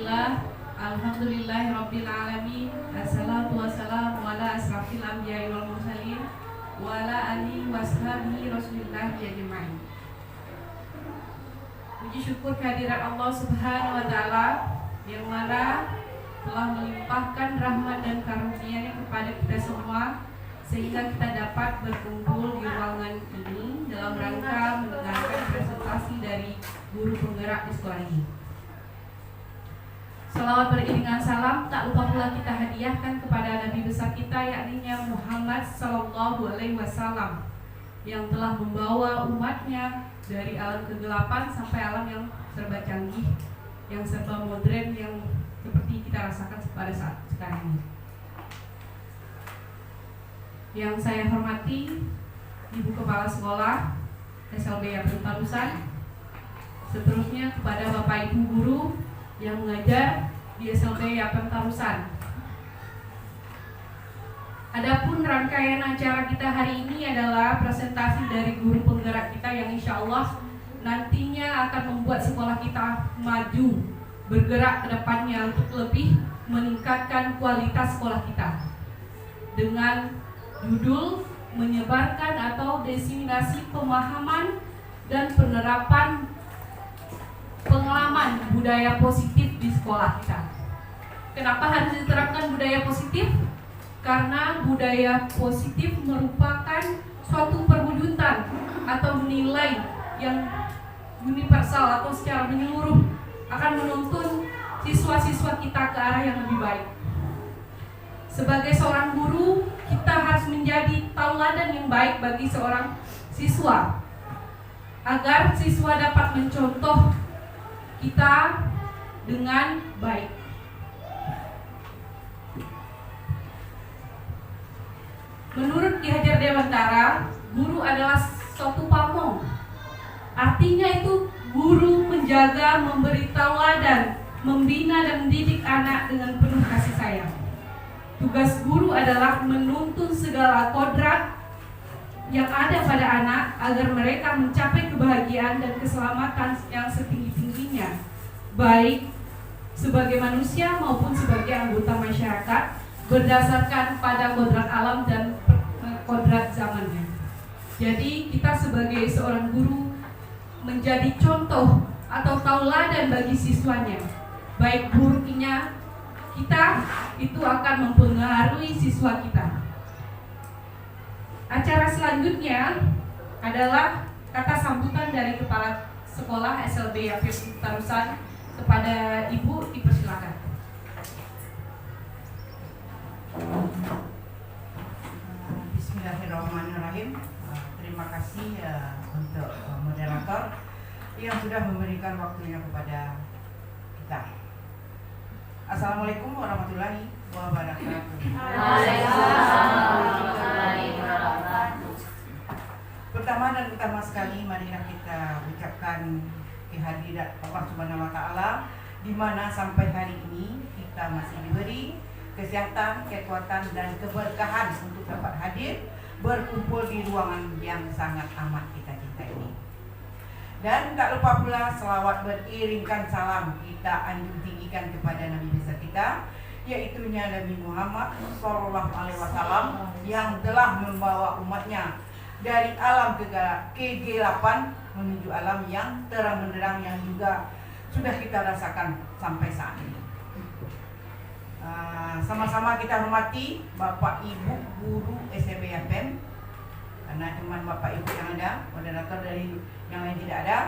Bismillah, Alhamdulillahirabbil alamin. Assalatu wassalamu ala asrafil anbiya'i wal mursalin wa ala alihi washabihi Rasulillah ajmain. Puji syukur kehadirat Allah Subhanahu wa taala yang mana telah melimpahkan rahmat dan karunia-Nya kepada kita semua sehingga kita dapat berkumpul di ruangan ini dalam rangka mendengarkan presentasi dari guru penggerak di sekolah ini. Salawat beriringan salam tak lupa pula kita hadiahkan kepada Nabi besar kita yakni Muhammad Sallallahu Alaihi Wasallam yang telah membawa umatnya dari alam kegelapan sampai alam yang serba canggih, yang serba modern, yang seperti kita rasakan pada saat sekarang ini. Yang saya hormati Ibu Kepala Sekolah SLB Yapten Tarusan, seterusnya kepada Bapak Ibu Guru yang mengajar di SLB Yapten Tarusan. Adapun rangkaian acara kita hari ini adalah presentasi dari guru penggerak kita yang insya Allah nantinya akan membuat sekolah kita maju, bergerak ke depannya untuk lebih meningkatkan kualitas sekolah kita dengan judul menyebarkan atau diseminasi pemahaman dan penerapan pengalaman budaya positif di sekolah kita. Kenapa harus diterapkan budaya positif? Karena budaya positif merupakan suatu perwujudan atau nilai yang universal atau secara menyeluruh akan menuntun siswa-siswa kita ke arah yang lebih baik. Sebagai seorang guru, kita harus menjadi tauladan yang baik bagi seorang siswa agar siswa dapat mencontoh kita dengan baik. Menurut Ki Hajar Dewantara, guru adalah suatu pamong. Artinya itu guru menjaga, memberi tauladan, membina dan mendidik anak dengan penuh kasih sayang. Tugas guru adalah menuntun segala kodrat yang ada pada anak agar mereka mencapai kebahagiaan dan keselamatan yang setinggi-tingginya, baik sebagai manusia maupun sebagai anggota masyarakat berdasarkan pada kodrat alam dan kodrat zamannya. Jadi kita sebagai seorang guru menjadi contoh atau tauladan bagi siswanya. Baik buruknya kita itu akan mempengaruhi siswa kita. Acara selanjutnya adalah kata sambutan dari Kepala Sekolah SLB Yapten Tarusan kepada Ibu, dipersilakan. Bismillahirrahmanirrahim. Terima kasih untuk moderator yang sudah memberikan waktunya kepada kita. Assalamualaikum warahmatullahi wabarakatuh. Pertama dan utama sekali, marilah kita ucapkan kehadirat Allah Subhanahu wa taala di mana sampai hari ini kita masih diberi kesehatan, kekuatan dan keberkahan untuk dapat hadir berkumpul di ruangan yang sangat amat kita cintai ini. Dan tak lupa pula selawat beriringkan salam kita anjung tinggikan kepada Nabi besar kita, yaitu Nabi Muhammad Sallallahu Alaihi Wasallam yang telah membawa umatnya dari alam kegelapan menuju alam yang terang benderang yang juga sudah kita rasakan sampai saat ini. Sama-sama kita hormati Bapak Ibu Guru SLB Yapten, karena cuma Bapak Ibu yang ada, moderator dari yang lain tidak ada,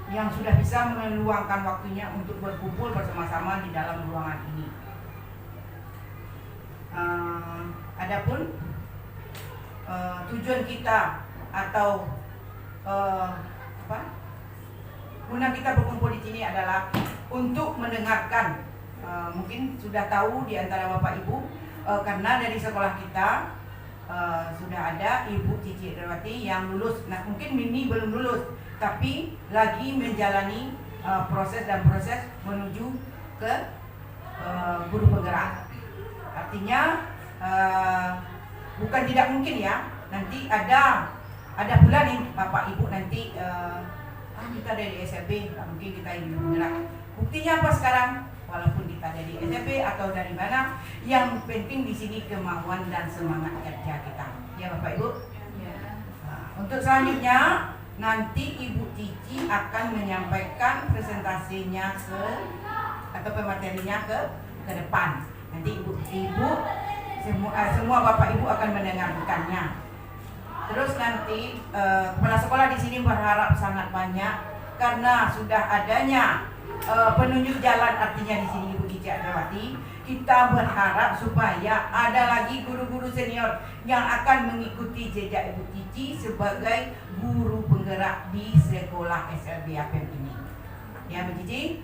yang sudah bisa meluangkan waktunya untuk berkumpul bersama-sama di dalam ruangan ini. Adapun tujuan kita atau guna kita berkumpul di sini adalah untuk mendengarkan. Mungkin sudah tahu di antara Bapak Ibu, karena dari sekolah kita sudah ada Ibu Cici Derwati yang lulus. Nah, mungkin Mini belum lulus, tapi lagi menjalani proses menuju ke guru penggerak. Artinya bukan tidak mungkin ya, nanti ada pula nih Bapak Ibu nanti kita dari SLB, nggak mungkin kita ini bergerak. Buktinya apa sekarang? Walaupun kita dari SLB atau dari mana, yang penting di sini kemauan dan semangat kerja kita. Ya Bapak Ibu. Nah, untuk selanjutnya nanti Ibu Cici akan menyampaikan presentasinya atau pematerinya ke depan. Nanti ibu semua Bapak Ibu akan mendengarkannya. Terus nanti kepala sekolah di sini berharap sangat banyak karena sudah adanya penunjuk jalan, artinya di sini Ibu Cici Adrawati. Kita berharap supaya ada lagi guru-guru senior yang akan mengikuti jejak Ibu Cici sebagai guru penggerak di sekolah SLB APM ini. Ya Bu Cici?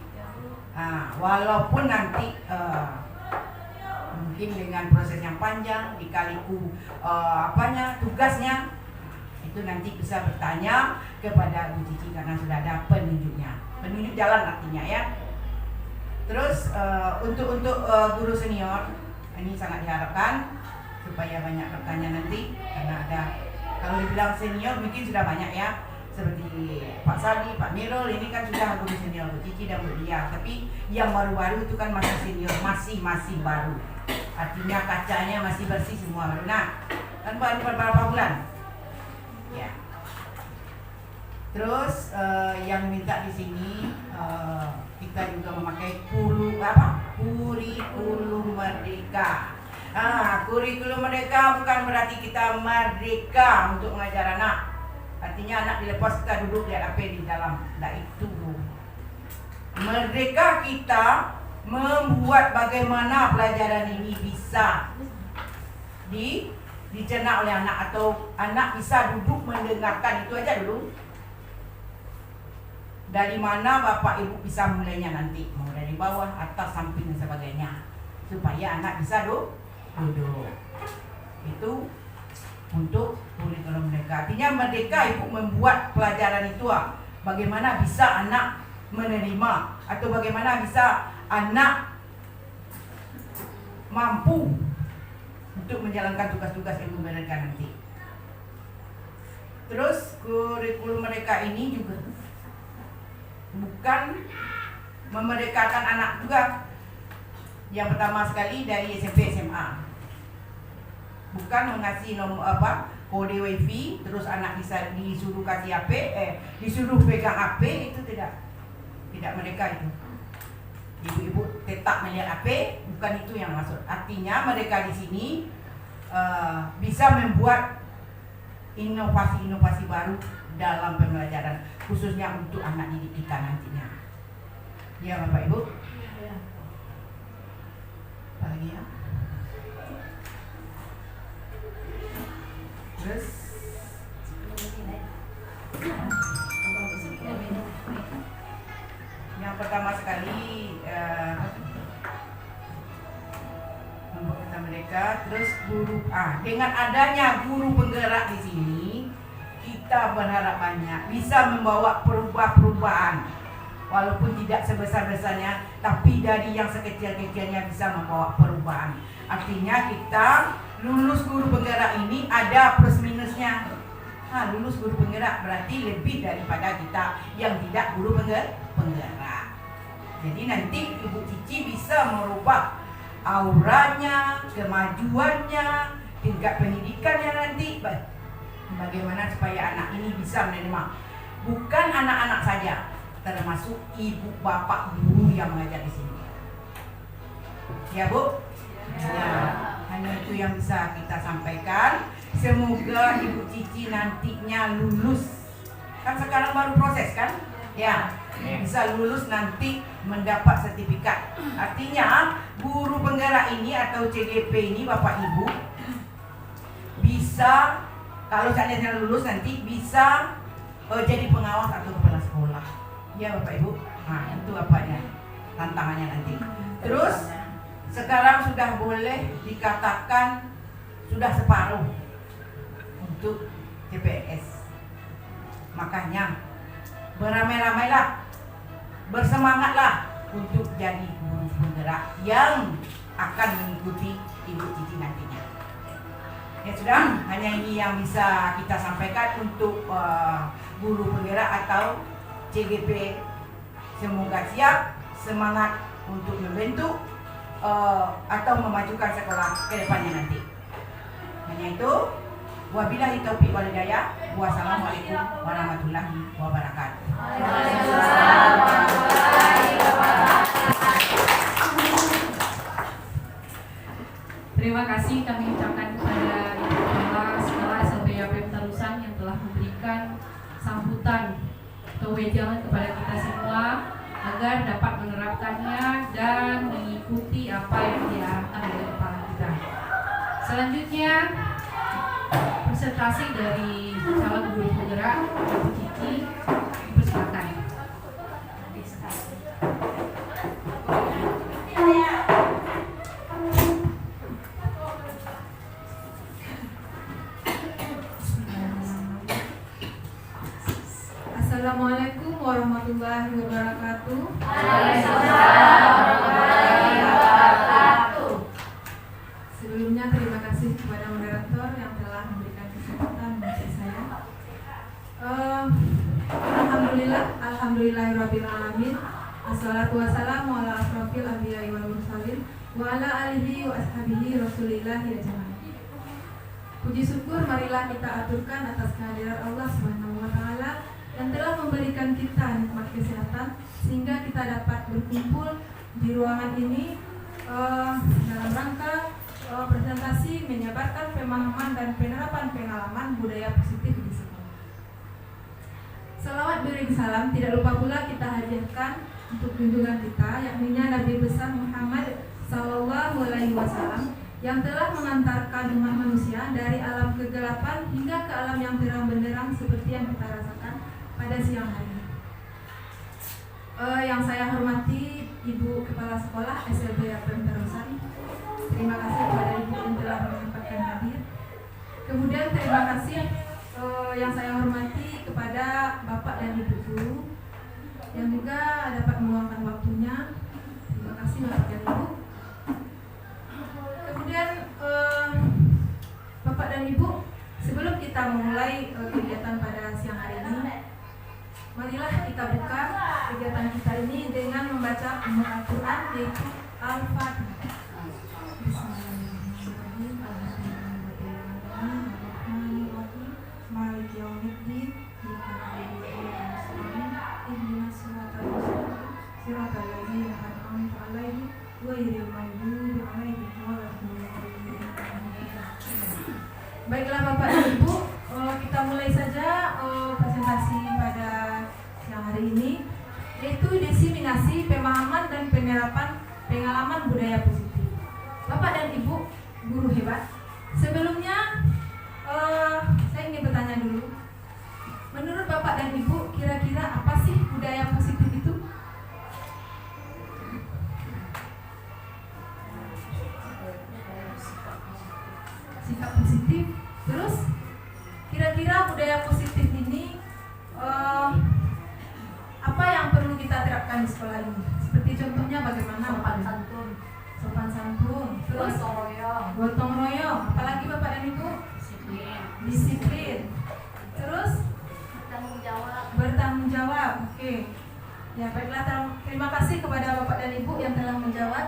Walaupun nanti mungkin dengan proses yang panjang dikaliku tugasnya, itu nanti bisa bertanya kepada Bu Cici karena sudah ada penunjuk jalan artinya ya. Terus untuk guru senior ini sangat diharapkan supaya banyak bertanya nanti, karena ada, kalau dibilang senior mungkin sudah banyak ya, seperti Pak Sadi, Pak Mirul, ini kan sudah guru senior, Bu Cici dan Bu Dia. Tapi yang baru-baru itu kan masih senior, masih baru. Artinya kacanya masih bersih semua baru. Nah, kan baru beberapa bulan. Ya. Terus yang minta di sini kita juga memakai kurikulum merdeka. Kurikulum merdeka bukan berarti kita merdeka untuk mengajar anak. Artinya anak dilepas kita duduk lihat apa di dalam. Nah itu. Merdeka kita membuat bagaimana pelajaran ini bisa dicerna oleh anak, atau anak bisa duduk mendengarkan. Itu aja dulu. Dari mana Bapak Ibu bisa mulainya nanti, mau dari bawah, atas, samping dan sebagainya, supaya anak bisa duduk. Itu untuk kurikulum mereka. Artinya merdeka Ibu membuat pelajaran itu bagaimana bisa anak menerima, atau bagaimana bisa anak mampu untuk menjalankan tugas-tugas ilmu mereka nanti. Terus kurikulum mereka ini juga bukan memerdekakan anak juga. Yang pertama sekali dari SMP SMA, bukan mengasih kode wifi terus anak bisa disuruh kasih HP, disuruh pegang HP, itu tidak mereka itu. Ibu-ibu tetap melihat HP, bukan itu yang maksud. Artinya mereka di sini bisa membuat inovasi-inovasi baru dalam pembelajaran, khususnya untuk anak didik kita nantinya. Ya Bapak Ibu. Apa lagi ya? Terus yang pertama sekali membuat mereka, terus guru dengan adanya guru penggerak di sini, kita berharap banyak bisa membawa perubahan, walaupun tidak sebesar-besarnya, tapi dari yang sekecil-kecilnya bisa membawa perubahan. Artinya kita lulus guru penggerak ini ada plus minusnya. Lulus guru penggerak berarti lebih daripada kita yang tidak guru penggerak. Jadi nanti Ibu Cici bisa merubah auranya, kemajuannya, tingkat pendidikannya nanti. Bagaimana supaya anak ini bisa menerima, bukan anak-anak saja, termasuk ibu bapak guru yang mengajar di sini. Ya Bu? Ya. Hanya itu yang bisa kita sampaikan. Semoga Ibu Cici nantinya lulus. Kan sekarang baru proses kan? Ya, bisa lulus nanti mendapat sertifikat. Artinya guru penggerak ini atau CGP ini Bapak Ibu bisa, kalau seandainya lulus nanti bisa jadi pengawas atau kepala sekolah. Ya Bapak Ibu. Nah itu apanya tantangannya nanti. Terus sekarang sudah boleh dikatakan sudah separuh untuk CPNS. Makanya beramai-ramailah, bersemangatlah untuk jadi guru penggerak yang akan mengikuti Ibu Cici nantinya. Ya sudah, hanya ini yang bisa kita sampaikan untuk guru penggerak atau CGP semoga siap, semangat untuk membentuk atau memajukan sekolah ke depannya nanti. Hanya itu, wabillahi taufiq wal hidayah. Wassalamualaikum warahmatullahi wabarakatuh. Terima kasih kami ucapkan kepada Ibu Kepala Sekolah SLBA PEM Tarusan yang telah memberikan sambutan kewejangan kepada kita semua agar dapat menerapkannya dan mengikuti apa yang diarahkan oleh kepala kita. Selanjutnya presentasi dari calon guru penggerak Ibu Cici, dipersilakan. Assalamualaikum warahmatullahi wabarakatuh. Sebelumnya terima kasih kepada moderator yang telah memberikan kesempatan untuk saya. Alhamdulillahirabbil alamin. Assalatu wassalamu ala asrofil anbiya'i wal mursalin wa ala alihi wa ashabihi rasulillahi ajmain. Puji syukur marilah kita aturkan atas kehadiran Allah Subhanahu wa taala yang telah memberikan kita nikmat kesehatan sehingga kita dapat berkumpul di ruangan ini dalam rangka presentasi menyebarkan pemahaman dan penerapan pengalaman budaya positif di sekolah. Salawat beriring salam tidak lupa pula kita hadiahkan untuk junjungan kita, yakni Nabi besar Muhammad Sallallahu Alaihi Wasallam yang telah mengantarkan umat manusia dari alam kegelapan hingga ke alam yang terang benderang seperti yang kita rasakan pada siang hari ini. Yang saya hormati Ibu Kepala Sekolah SLBA PEM Tarusan, terima kasih kepada Ibu yang telah menyempatkan hadir. Kemudian terima kasih yang saya hormati kepada Bapak dan Ibu guru yang juga dapat meluangkan waktunya. Terima kasih Bapak dan Ibu. Kemudian Bapak dan Ibu, sebelum kita memulai kegiatan pada siang hari ini, marilah kita buka kegiatan kita ini dengan membaca Al-Quran, yaitu Al-Fatihah. Bismillahirrahmanirrahim. Alhamdulillahirrahmanirrahim. Maliki yaumiddin. Iyyaka na'budu wa iyyaka nasta'in. Ihdinas siratal mustaqim. Siratal ladzina an'amta 'alaihim ghairil maghdubi 'alaihim waladdallin. Baiklah Bapak dan Ibu, kita mulai saja presentasi pada siang hari ini, yaitu diseminasi pemahaman dan penerapan pengalaman budaya positif. Bapak dan Ibu guru hebat, sebelumnya saya ingin bertanya dulu, menurut Bapak dan Ibu kira-kira apa sih budaya positif itu? Sikap positif. Terus kira-kira budaya positif ini apa yang perlu kita terapkan di sekolah ini? Seperti contohnya bagaimana sopan santun, terus gotong royong, apalagi Bapak dan Ibu? Disiplin. Terus bertanggung jawab. Oke. Ya, baiklah, terima kasih kepada Bapak dan Ibu yang telah menjawab.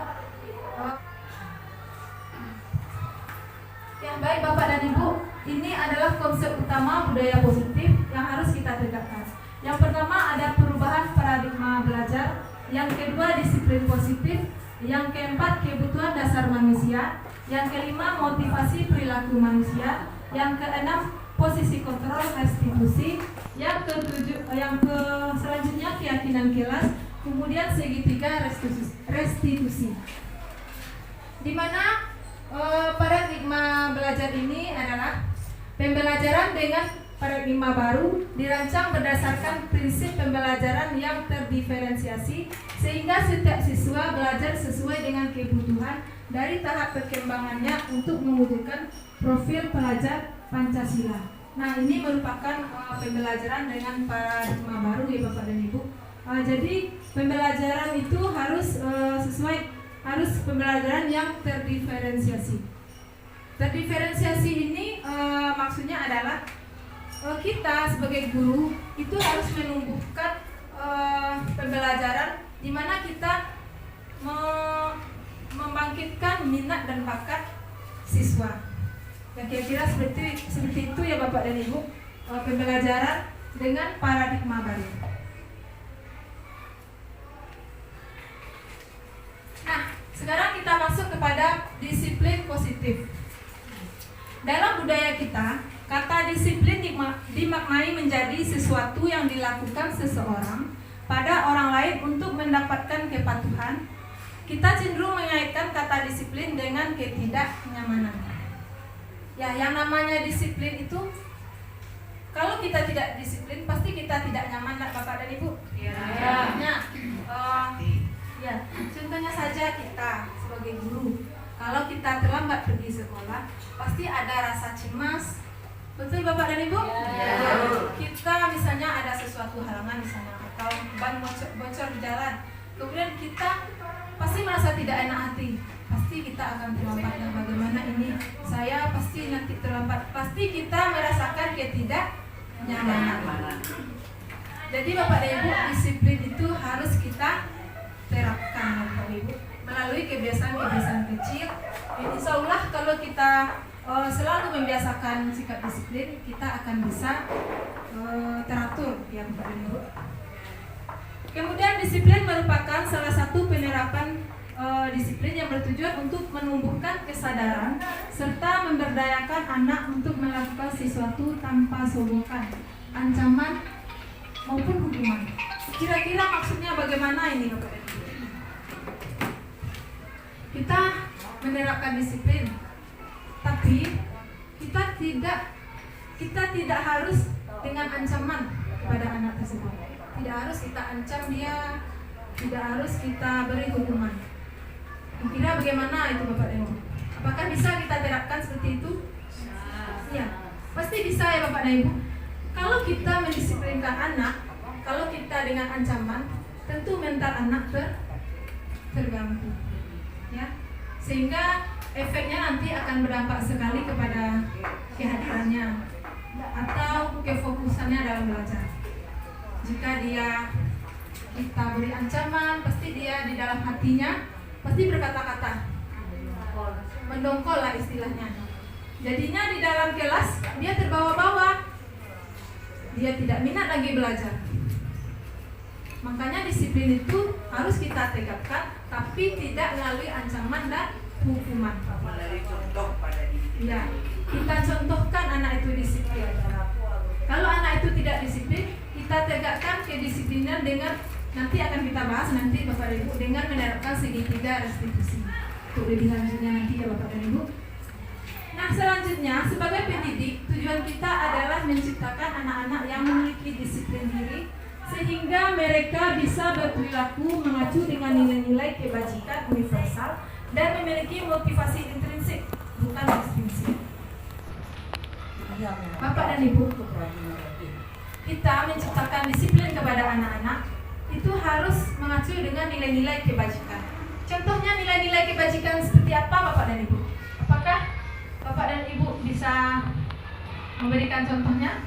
Yang baik Bapak dan Ibu, ini adalah konsep utama budaya positif yang harus kita tegakkan. Yang pertama ada perubahan paradigma belajar, yang kedua disiplin positif, yang keempat kebutuhan dasar manusia, yang kelima motivasi perilaku manusia, yang keenam posisi kontrol restitusi, yang selanjutnya keyakinan kelas, kemudian segitiga restitusi. Di mana paradigma belajar ini adalah pembelajaran dengan paradigma baru dirancang berdasarkan prinsip pembelajaran yang terdiferensiasi sehingga setiap siswa belajar sesuai dengan kebutuhan dari tahap perkembangannya untuk mewujudkan profil pelajar Pancasila. Nah, ini merupakan pembelajaran dengan paradigma baru ya Bapak dan Ibu. Jadi pembelajaran itu harus pembelajaran yang terdiferensiasi. Terdiferensiasi ini maksudnya adalah kita sebagai guru itu harus menumbuhkan pembelajaran di mana kita membangkitkan minat dan bakat siswa. Yang kira-kira seperti itu ya Bapak dan Ibu, pembelajaran dengan paradigma baru. Nah, sekarang kita masuk kepada disiplin positif. Dalam budaya kita, kata disiplin dimaknai menjadi sesuatu yang dilakukan seseorang pada orang lain untuk mendapatkan kepatuhan. Kita cenderung mengaitkan kata disiplin dengan ketidaknyamanan. Ya, yang namanya disiplin itu, kalau kita tidak disiplin, pasti kita tidak nyaman, Bapak dan Ibu. Ya. Ya, contohnya saja kita sebagai guru, kalau kita terlambat pergi sekolah, pasti ada rasa cemas. Betul Bapak dan Ibu? Ya. Kita misalnya ada sesuatu halangan di sana atau ban bocor di jalan, kemudian kita pasti merasa tidak enak hati. Pasti kita akan terlambat. Nah, bagaimana ini? Saya pasti nanti terlambat. Pasti kita merasakan ketidaknyamanan. Jadi Bapak dan Ibu, disiplin itu harus kita terapkan Bapak dan Ibu melalui kebiasaan-kebiasaan kecil. Insya Allah kalau kita selalu membiasakan sikap disiplin, kita akan bisa teratur ya Bapak dan Ibu. Kemudian disiplin merupakan salah satu penerapan disiplin yang bertujuan untuk menumbuhkan kesadaran serta memberdayakan anak untuk melakukan sesuatu tanpa sogokan, ancaman maupun hukuman. Kira-kira maksudnya bagaimana ini Bapak dan Ibu? Kita menerapkan disiplin, tapi kita tidak harus dengan ancaman kepada anak tersebut. Tidak harus kita ancam dia, tidak harus kita beri hukuman. Kira bagaimana itu Bapak dan Ibu? Apakah bisa kita terapkan seperti itu? Ya, pasti bisa ya Bapak dan Ibu. Kalau kita mendisiplinkan anak, kalau kita dengan ancaman, tentu mental anak terganggu. Ya, sehingga efeknya nanti akan berdampak sekali kepada kehadirannya atau kefokusannya dalam belajar. Jika kita beri ancaman, pasti dia di dalam hatinya pasti berkata-kata, mendongkol lah istilahnya. Jadinya di dalam kelas dia terbawa-bawa, dia tidak minat lagi belajar. Makanya disiplin itu harus kita tegakkan, tapi tidak melalui ancaman dan hukuman. Melalui contoh pada diri. Ya, kita contohkan anak itu disiplin. Kalau anak itu tidak disiplin, kita tegakkan kedisiplinan dengan, nanti akan kita bahas nanti Bapak dan Ibu, dengan menerapkan segitiga restitusi. Untuk lebih lanjutnya nanti ya Bapak dan Ibu. Nah, selanjutnya sebagai pendidik, tujuan kita adalah menciptakan anak-anak yang memiliki disiplin diri sehingga mereka bisa berperilaku mengacu dengan nilai-nilai kebajikan universal dan memiliki motivasi intrinsik, bukan ekstrinsik. Bapak dan Ibu, kita menciptakan disiplin kepada anak-anak itu harus mengacu dengan nilai-nilai kebajikan. Contohnya nilai-nilai kebajikan seperti apa Bapak dan Ibu? Apakah Bapak dan Ibu bisa memberikan contohnya?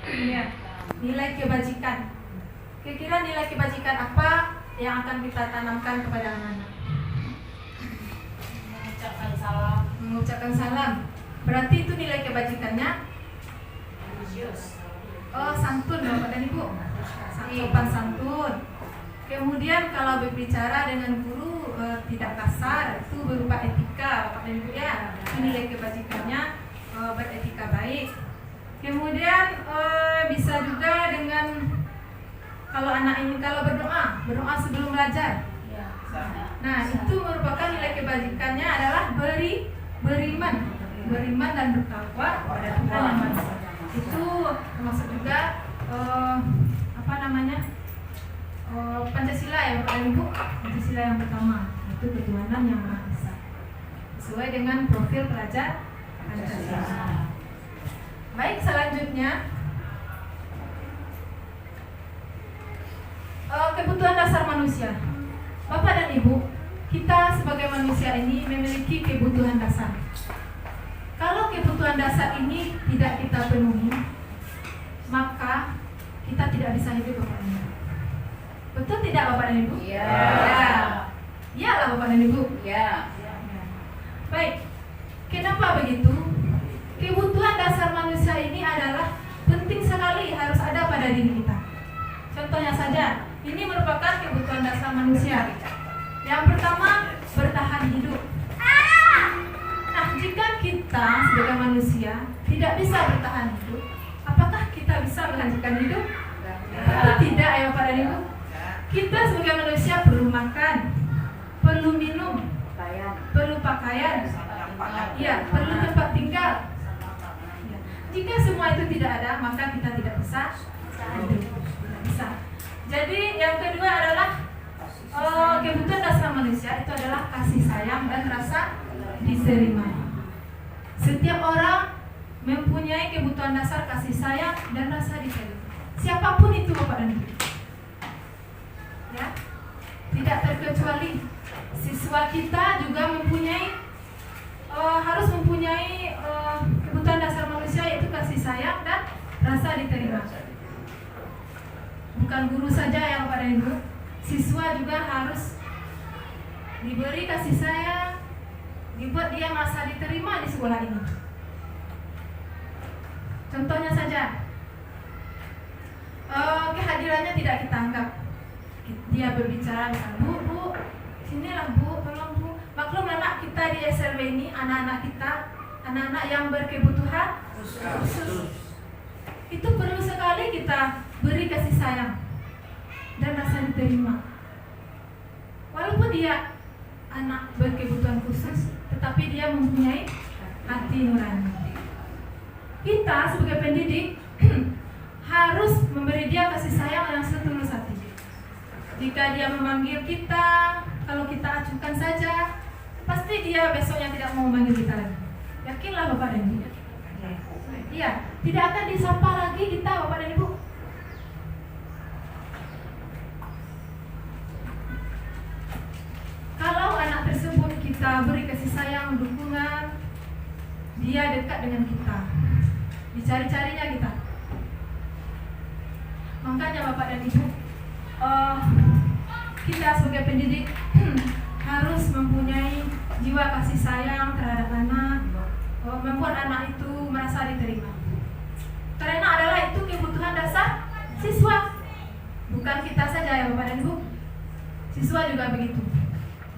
Iya, nilai kebajikan. Kira-kira nilai kebajikan apa yang akan kita tanamkan kepada anak-anak? Mengucapkan salam. Mengucapkan salam. Berarti itu nilai kebajikannya? Oh, santun Bapak dan Ibu. Sopan santun. Kemudian kalau berbicara dengan guru tidak kasar, itu berupa etika Bapak dan Ibu ya. Itu nilai kebajikannya beretika baik. Kemudian bisa juga dengan kalau anak ini kalau berdoa sebelum belajar. Nah, itu merupakan nilai kebajikannya adalah beriman dan bertakwa kepada Tuhan yang Maha Esa. Itu termasuk juga Pancasila ya Bapak Ibu. Pancasila yang pertama itu ketuhanan yang Maha Esa sesuai dengan profil pelajar Pancasila. Baik, selanjutnya kebutuhan dasar manusia. Bapak dan Ibu, kita sebagai manusia ini memiliki kebutuhan dasar. Kalau kebutuhan dasar ini tidak kita penuhi, maka tidak bisa hidup Bapak dan Ibu. Betul tidak Bapak dan Ibu? Iya. Ya. Iyalah Bapak dan Ibu. Iya. Ya. Baik. Kenapa begitu? Kebutuhan dasar manusia ini adalah penting sekali harus ada pada diri kita. Contohnya saja, ini merupakan kebutuhan dasar manusia. Yang pertama, bertahan hidup. Nah, jika kita sebagai manusia tidak bisa bertahan hidup, apakah kita bisa melanjutkan hidup? Tentu tidak ya Bapak dan Ibu. Kita sebagai manusia perlu makan, perlu minum, perlu pakaian, ya, perlu tempat tinggal. Ya. Jika semua itu tidak ada, maka kita tidak bisa hidup. Tidak bisa. Jadi yang kedua adalah kebutuhan dasar manusia itu adalah kasih sayang dan rasa diterima. Setiap orang mempunyai kebutuhan dasar kasih sayang dan rasa diterima. Siapapun itu Bapak dan Ibu. Ya. Tidak terkecuali siswa kita juga harus mempunyai kebutuhan dasar manusia yaitu kasih sayang dan rasa diterima. Bukan guru saja yang Bapak dan Ibu, siswa juga harus diberi kasih sayang, dibuat dia merasa diterima di sekolah ini. Contohnya saja, kehadirannya tidak kita anggap. Dia berbicara misalnya, Bu, sinilah Bu, tolong Bu. Maklum anak kita di SLB ini, anak-anak kita, anak-anak yang berkebutuhan khusus. Itu perlu sekali kita beri kasih sayang dan rasa diterima. Walaupun dia anak berkebutuhan khusus, tetapi dia mempunyai hati nurani. Kita sebagai pendidik harus memberi dia kasih sayang yang setulus hati. Jika dia memanggil kita, kalau kita acuhkan saja, pasti dia besoknya tidak mau memanggil kita lagi. Yakinlah Bapak dan Ibu. Iya, tidak akan disapa lagi kita Bapak dan Ibu. Kalau anak tersebut kita beri kasih sayang, dukungan, dia dekat dengan kita, dicari-carinya kita. Makanya Bapak dan Ibu, kita sebagai pendidik harus mempunyai jiwa kasih sayang terhadap anak, membuat anak itu merasa diterima. Karena adalah itu kebutuhan dasar siswa, bukan kita saja ya Bapak dan Ibu. Siswa juga begitu.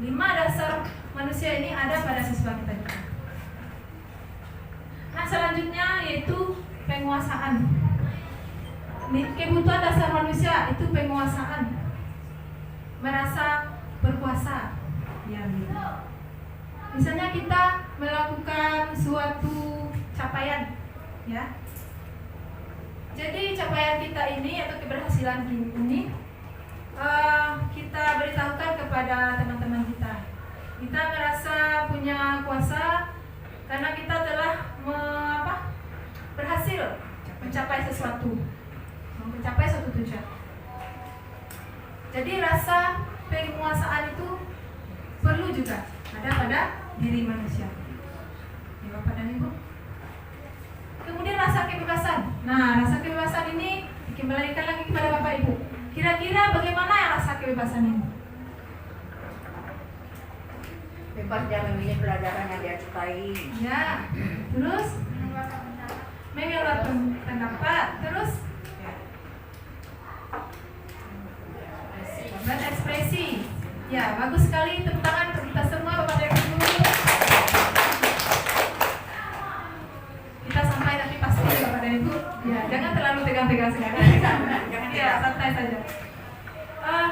5 dasar manusia ini ada pada siswa kita juga. Nah, selanjutnya yaitu penguasaan. Kebutuhan dasar manusia itu penguasaan, merasa berkuasa. Ya, gitu. Misalnya kita melakukan suatu capaian, ya. Jadi capaian kita ini atau keberhasilan ini kita beritahukan kepada teman-teman kita. Kita merasa punya kuasa karena kita telah berhasil mencapai sesuatu, mencapai suatu tujuan. Jadi rasa penguasaan itu perlu juga ada pada diri manusia. Ya Bapak dan Ibu. Kemudian rasa kebebasan. Nah, rasa kebebasan ini dikembalikan lagi kepada Bapak Ibu. Kira-kira bagaimana ya rasa kebebasan ini? Bebas dia memilih pelajaran yang dia sukai. Ya. Terus mengeluarkan pendapat. Terus berekspresi. Ya, bagus sekali, tepuk tangan untuk kita semua Bapak dan Ibu. Kita sampai tapi pasti Bapak dan Ibu. Ya, jangan terlalu tegang-tegang sekarang. Ya, santai saja.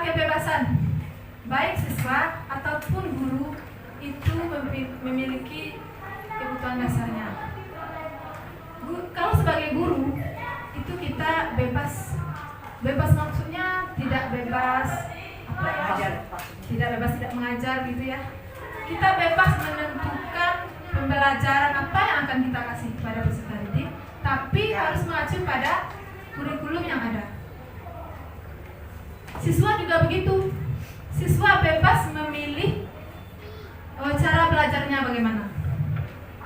Kebebasan. Baik siswa ataupun guru itu memiliki kebutuhan dasarnya. Kalau sebagai guru itu kita bebas. Bebas maksudnya tidak bebas tidak mengajar gitu ya. Kita bebas menentukan pembelajaran apa yang akan kita kasih kepada peserta didik, tapi harus mengacu pada kurikulum yang ada. Siswa juga begitu. Siswa bebas memilih cara belajarnya bagaimana,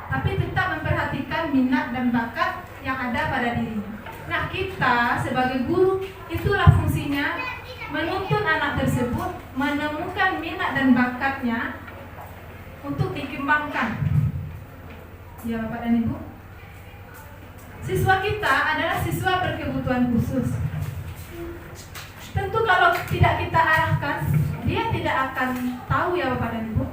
tapi tetap memperhatikan minat dan bakat yang ada pada dirinya. Nah, kita sebagai guru itulah fungsinya, menuntun anak tersebut menemukan minat dan bakatnya untuk dikembangkan. Ya Bapak dan Ibu, siswa kita adalah siswa berkebutuhan khusus. Tentu kalau tidak kita arahkan, dia tidak akan tahu ya Bapak dan Ibu.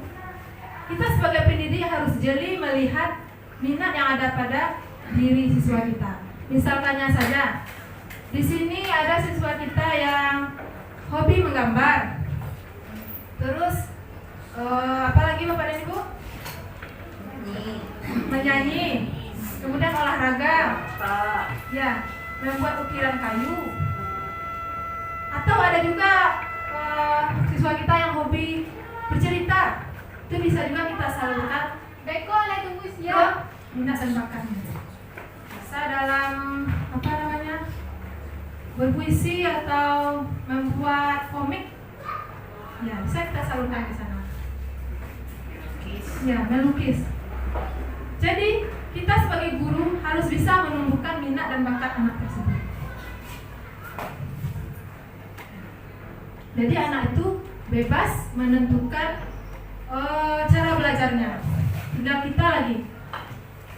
Kita sebagai pendidik harus jeli melihat minat yang ada pada diri siswa kita. Misalkannya saja, di sini ada siswa kita yang hobi menggambar. Terus apa lagi Bapak dan Ibu? Menyanyi. Kemudian olahraga. Ya, membuat ukiran kayu. Atau ada juga siswa kita yang hobi bercerita. Itu bisa juga kita salurkan. Beko lah tunggu siap. Minat dan bakatnya. Bisa dalam apa namanya? Berpuisi atau membuat komik. Ya, bisa kita salurkan ke sana. Ya, melukis. Jadi, kita sebagai guru harus bisa menumbuhkan minat dan bakat anak tersebut. Jadi anak itu bebas menentukan cara belajarnya. Tinggal kita lagi.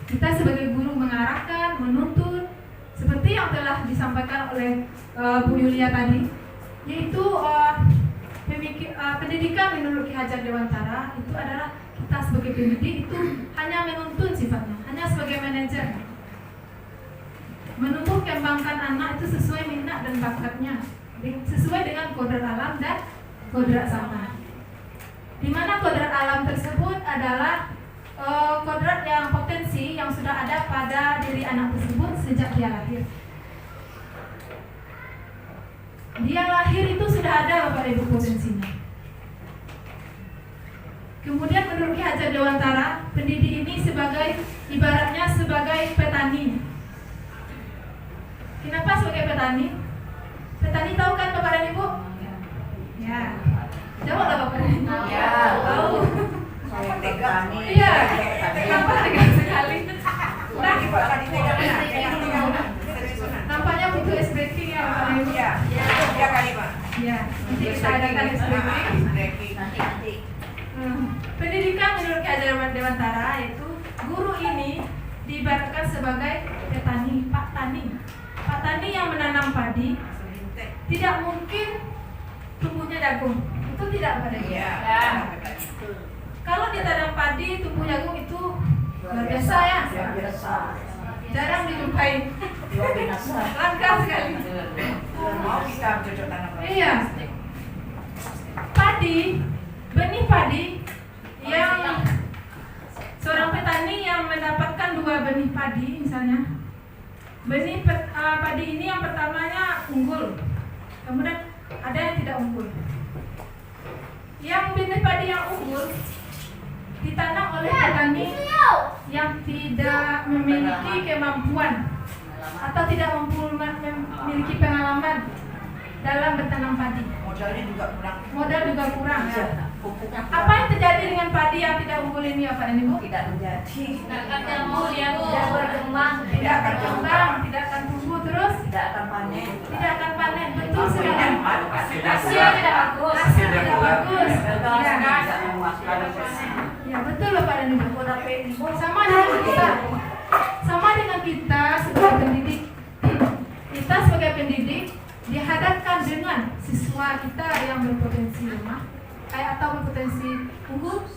Kita sebagai guru mengarahkan, menuntun, seperti yang telah disampaikan oleh Bu Yulia tadi, yaitu pendidikan menurut Ki Hajar Dewantara itu adalah kita sebagai pendidik itu hanya menuntun sifatnya, hanya sebagai manajer. Menumbuh kembangkan anak itu sesuai minat dan bakatnya, sesuai dengan kodrat alam dan kodrat zaman. Di mana kodrat alam tersebut adalah kodrat yang potensi yang sudah ada pada diri anak tersebut sejak dia lahir. Dia lahir itu sudah ada Bapak Ibu potensinya. Kemudian menurut Ki Hajar Dewantara, pendidik ini ibaratnya sebagai petani. Kenapa sebagai petani? Petani tahu kan Bapak dan Ibu? Ya. Jawablah Bapak dan Ibu. Ya. Tahu. Saya petani. Iya. Kenapa tegang sekali? Nah, nampaknya butuh SBK ya Bapak dan Ibu. Ya kali Pak. Ya, nanti kita adakan SBK. Nanti. Pendidikan menurut Ki Hajar Dewantara yaitu guru ini diibaratkan sebagai petani, Pak Tani. Pak Tani yang menanam padi tidak mungkin tumbuhnya jagung. Itu tidak pada dia. Ya. Kalau ditanam padi tumbuh jagung itu luar biasa ya. Biasa. Jarang dijumpai. Luar biasa. Langka sekali. Mau kita cocok tanam. Iya. Padi, benih padi yang seorang petani yang mendapatkan 2 benih padi misalnya. Benih padi ini yang pertamanya unggul. Kemudian ada yang tidak unggul. Yang benih padi yang unggul ditanam oleh petani yang tidak memiliki kemampuan atau tidak memiliki pengalaman dalam bertanam padi. Modalnya juga kurang. Modal juga kurang ya. Pupuknya Apa yang terjadi dengan padi yang tidak unggul ini Bapak dan Ibu? tidak menjadi. Tidak tumbuh dia Bu. Tidak berkembang. Tidak akan berkembang, tidak akan tumbuh terus, Tidak akan panen. tidak akan panen. Betul sekali. Hasilnya tidak bagus. Hasil tidak bagus. Gagal Ya. tidak memuaskan. Ya betul Bapak dan Ibu. Sama dengan kita. Sama dengan kita sebagai pendidik. Kita sebagai pendidik dihadapkan dengan siswa kita yang berpotensi lemah, atau berpotensi unggul.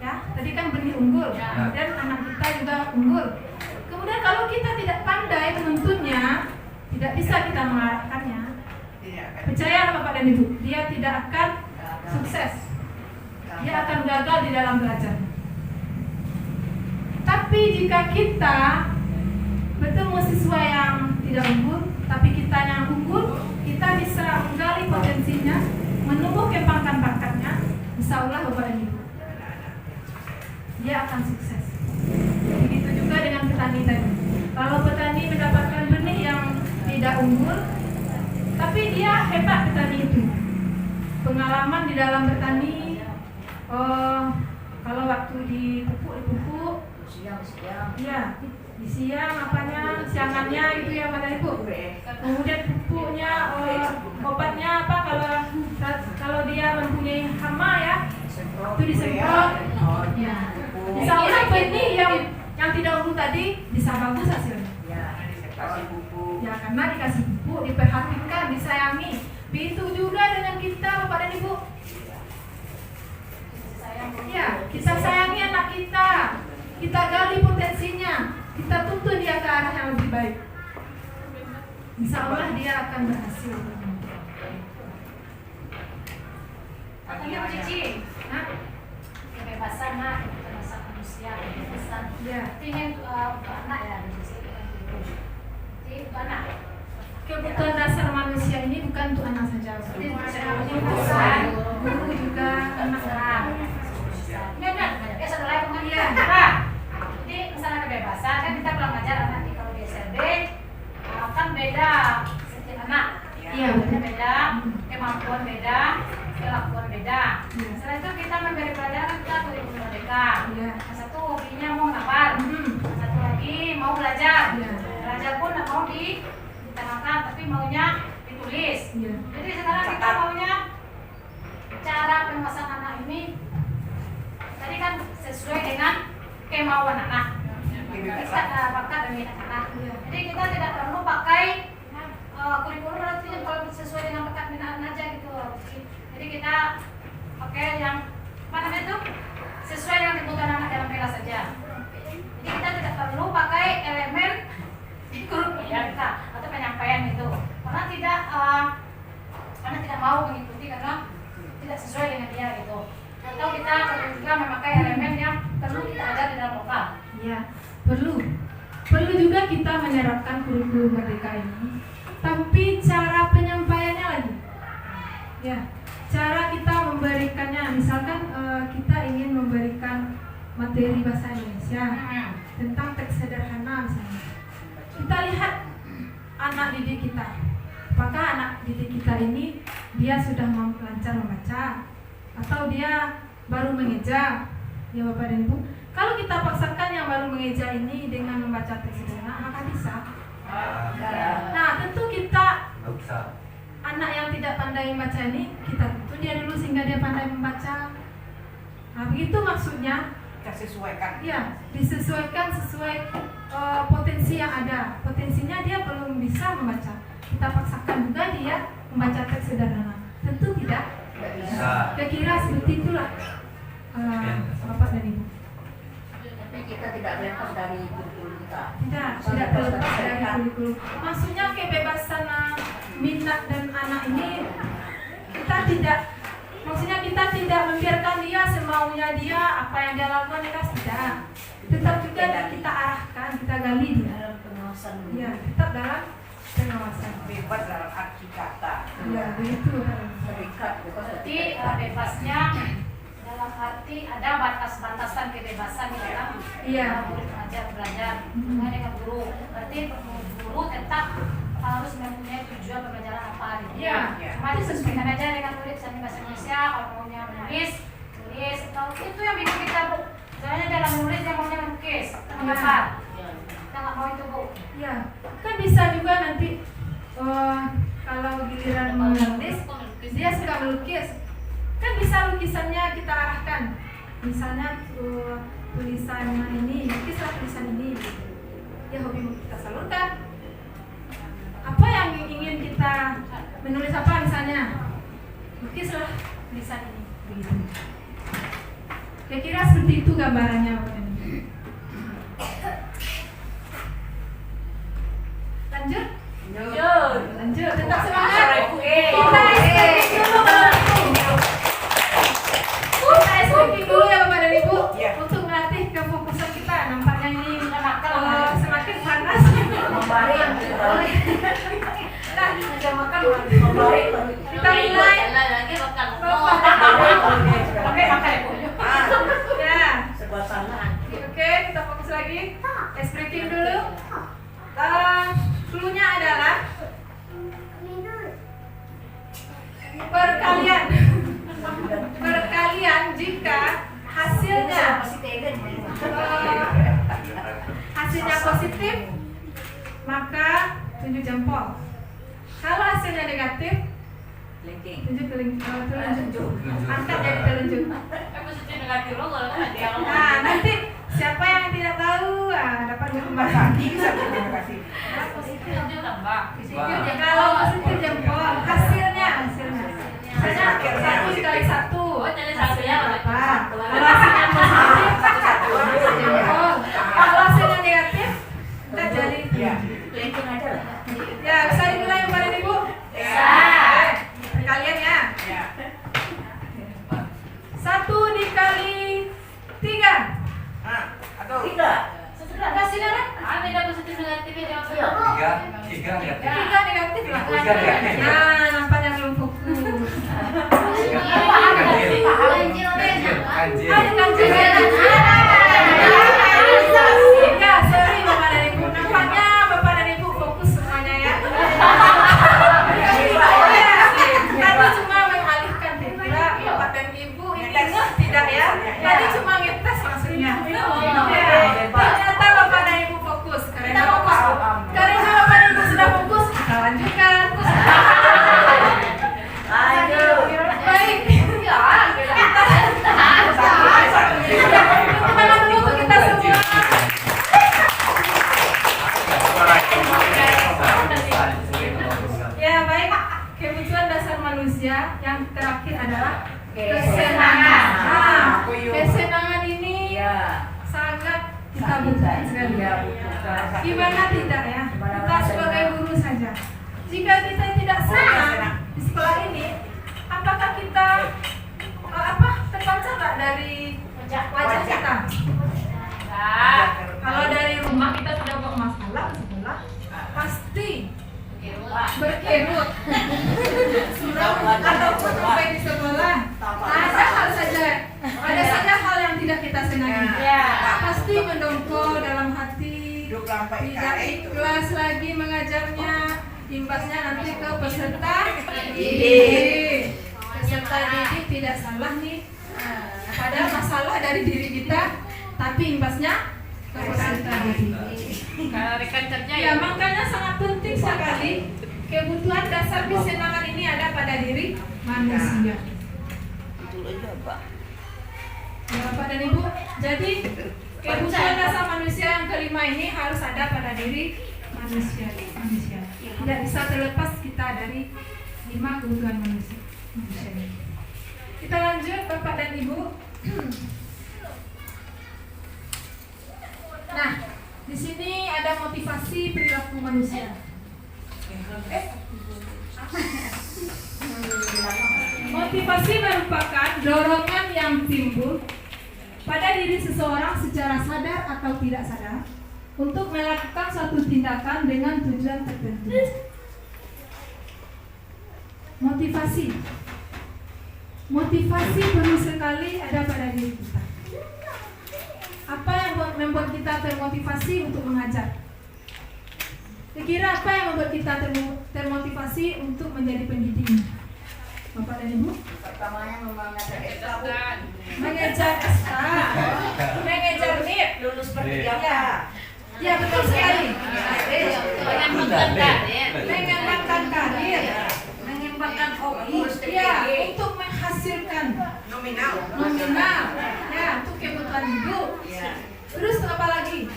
Ya, tadi kan benih unggul dan anak kita juga unggul. Kemudian kalau kita tidak pandai menuntunnya, tidak bisa kita mengarahkannya. Tidak akan. Percayalah Bapak dan Ibu, dia tidak akan sukses. Dia akan gagal di dalam belajar. Tapi jika kita bertemu siswa yang tidak unggul, tapi kita yang unggul, kita bisa menggali potensinya, menumbuh kembangkan bakatnya, insya Allah Bapak dan Ibu, dia akan sukses. Begitu juga dengan petani tadi. Kalau petani mendapatkan benih yang tidak unggul, tapi dia hebat petani itu. Pengalaman di dalam bertani, kalau waktu dipupuk, Siang. ya di siang siangannya gitu ya Bapak Ibu. Kemudian pupuknya, obatnya apa kalau dia mempunyai hama ya, itu disemprot. Ya. Insya Allah benih yang tidak unggul tadi bisa bagus hasilnya. Kasih pupuk. Ya karena dikasih pupuk, diperhatikan, disayangi. Begitu juga dengan kita Bapak dan Ibu. Ya, kita sayangi anak kita. Kita gali potensinya. Kita tuntun dia ke arah yang lebih baik. Insya Allah dia akan berhasil. Katanya Bu Cici, Hah? kebebasan nak, kebebasan manusia, kebebasan. Ya. Artinya untuk anak ya Bu Cici. Jadi untuk anak. Kebutuhan dasar manusia ini bukan untuk anak saja. Jadi Ini pesan. guru juga anak. Enggak. Ya saudara yang ngomong Iya. Nah, jadi misalnya kebebasan kan kita kalau ngajar anak kalau di SLB kan beda setiap anak. Iya, Umurnya beda, kemampuan beda, kelakuan beda. Iya. Setelah itu kita memberi pelajaran kita kurikulum merdeka. Iya. Yang satu hobinya mau ngapal, Hmm. yang satu lagi mau belajar. Iya. Belajar pun nggak mau ditenangkan, tapi maunya ditulis. Iya. Jadi sekarang kita maunya cara penguasaan anak ini tadi kan sesuai dengan kemauan anak. Kita bakat dan minat anak. Iya. Jadi kita tidak perlu pakai kurikulum berarti kalau sesuai dengan bakat minat anak aja gitu. Jadi kita pakai yang mana itu sesuai dengan kebutuhan anak dalam kelas saja. Jadi kita tidak perlu pakai elemen kurikulum ya kita atau penyampaian itu karena tidak mau mengikuti karena tidak sesuai dengan dia gitu. Atau kita juga memakai elemen yang perlu kita ajar di dalam lokal. Ya, perlu juga kita menerapkan kurikulum merdeka ini. Tapi cara penyampaiannya lagi, ya, cara kita memberikannya. Misalkan kita ingin memberikan materi bahasa Indonesia tentang teks sederhana misalnya. Kita lihat anak didik kita. Apakah anak didik kita ini dia sudah lancar membaca atau dia baru mengeja? Ya Bapak dan Ibu. Kalau kita paksakan yang baru mengeja ini dengan membaca teks sederhana, maka bisa. Nah, tentu kita anak yang tidak pandai membaca ini, kita tuntun dia dulu sehingga dia pandai membaca. Nah, begitu maksudnya. Kita sesuaikan. Ya, disesuaikan sesuai potensi yang ada. Potensinya dia belum bisa membaca. Kita paksakan juga dia membaca teks sederhana. Tentu tidak. Kira-kira seperti itulah Bapak dan Ibu. Tapi kita tidak lepas dari kurikulum kita. Tidak terlepas dari kurikulum. Maksudnya kebebasan minat dan anak ini kita tidak membiarkan dia semaunya dia apa yang dia lakukan di kelas tidak. Tetap juga kita arahkan, kita gali dia. Dalam pengawasan Ya, tetap dalam pengawasan. Bebas dalam arti kata. Ya, begitu. terikat Jadi bebasnya dalam arti ada batas-batasan kebebasan di dalam Iya. murid mengajar belajar dengan guru. Berarti guru tetap harus mempunyai tujuan pembelajaran apa gitu. Iya. Cuma disesuaikan aja dengan murid misalnya bahasa Indonesia kalau maunya menulis, tulis atau itu yang bikin kita Bu. Soalnya dalam menulis dia maunya melukis, menggambar. Kita nggak mau itu Bu. Ya, kan bisa juga nanti kalau giliran menulis dia suka melukis. Kan bisa lukisannya kita arahkan. Misalnya tulisan ini, lukislah tulisan ini. Ya hobi kita salurkan. Apa yang ingin kita menulis apa misalnya? Lukislah tulisan ini. Begitu. Kira-kira seperti itu gambarannya Bapak dan Ibu. Lanjut? Lanjut. Tetap semangat. Kita speaking dulu Bapak dan Ibu. Kita speaking dulu ya Bapak dan Ibu. Iya. Untuk melatih kefokusan kita. Nampaknya ini semakin panas. membari Nah, membari kita mulai. Oke, makan ya Bu. Ya. sebuah tangan. Oke, kita fokus lagi. Speaking dulu. Cluenya adalah perkalian jika hasilnya hasilnya positif, maka tunjuk jempol. Kalau hasilnya negatif, tunjuk telunjuk. Angkat jadi telunjuk. Positif negatif lo kalau kan ada yang Nah, nanti siapa yang tidak tahu dapat hukuman. Bisa terima kasih. positif tambah. Kalau positif jempol, hasilnya. Misalnya 1 dikali 1. Oh, jadi satunya Berapa? Kalau hasilnya positif, jempol. Kalau hasilnya negatif, kita jadi Iya. ya, bisa dimulai Bapak dan Ibu? Bisa. Kalian ya. Ya. 1 dikali 3. Atau Sudah hasilnya kan? Beda positif negatifnya dia. Tiga ya. 3 negatif lah. Tiga negatif. Nah, nampaknya belum fokus. Anjir. Ada kanjeng ya. Ya, sorry Bapak dan Ibu. Nampaknya Bapak dan Ibu fokus semuanya ya. Tadi cuma mengalihkan kira Bapak dan Ibu ini ingat tidak ya? Tadi cuma ngetes maksudnya. Ternyata Bapak dan Ibu fokus. Karena Bapak dan Ibu sudah fokus, kita lanjutkan. Baik. Tangan dulu untuk kita semua. Ya baik, kebutuhan dasar manusia yang terakhir adalah kesenangan. Nah, kesenangan ini sangat kita butuhkan sekali. Gimana tidak ya? Kita sebagai guru saja. Jika kita tidak senang di sekolah ini, apakah kita terbaca nggak dari wajah kita? Kalau dari rumah kita sudah buat masalah di sekolah, pasti berkerut ataupun sampai di sekolah ada saja hal yang tidak kita senangi. Pasti mendongkol dalam hati, tidak ikhlas lagi mengajarnya, imbasnya nanti ke peserta didik. Peserta didik tidak salah nih, ada masalah dari diri kita, tapi imbasnya ke peserta didik. Karena rekan kerja Ya, makanya sangat penting sekali kebutuhan dasar kesenangan ini ada pada diri manusia. Ya, Bapak dan Ibu, jadi kebutuhan dasar manusia yang kelima ini harus ada pada diri manusia. Tidak bisa terlepas kita dari 5 kebutuhan manusia ini. Kita lanjut Bapak dan Ibu. Nah, di sini ada motivasi perilaku manusia. Motivasi merupakan dorongan yang timbul pada diri seseorang secara sadar atau tidak sadar untuk melakukan suatu tindakan dengan tujuan tertentu. Motivasi perlu sekali ada pada diri kita. Apa yang membuat kita termotivasi untuk mengajar? Kira-kira apa yang membuat kita termotivasi untuk menjadi pendidik? Bapak dan Ibu? Pertamanya mengajar Mengejar SK, mengejar NIP, lulus ya. Ya, betul sekali. Mengembangkan karir, mengembangkan hobi, ya, untuk menghasilkan nominal. ya, untuk kebutuhan hidup. Terus apa lagi?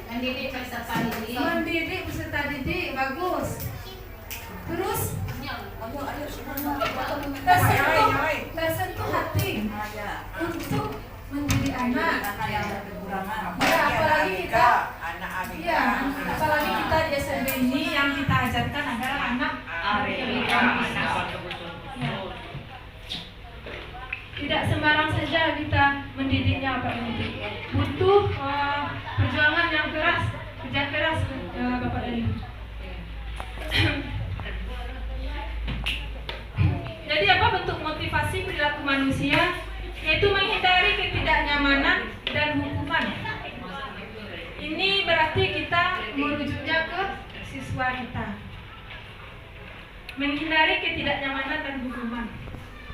Mendidik peserta didik. Mendidik peserta didik, bagus. Terus tersentuh hati untuk mendidik anak. Ya, apalagi kita di SMP ini yang kita ajarkan adalah anak tidak sembarang saja kita mendidiknya, Bapak mendidik. Butuh perjuangan yang keras, kerja keras, Bapak dan Ibu. Jadi apa bentuk motivasi perilaku manusia? Yaitu menghindari ketidaknyamanan dan hukuman. Ini berarti kita merujuknya ke siswa kita. Menghindari ketidaknyamanan dan hukuman.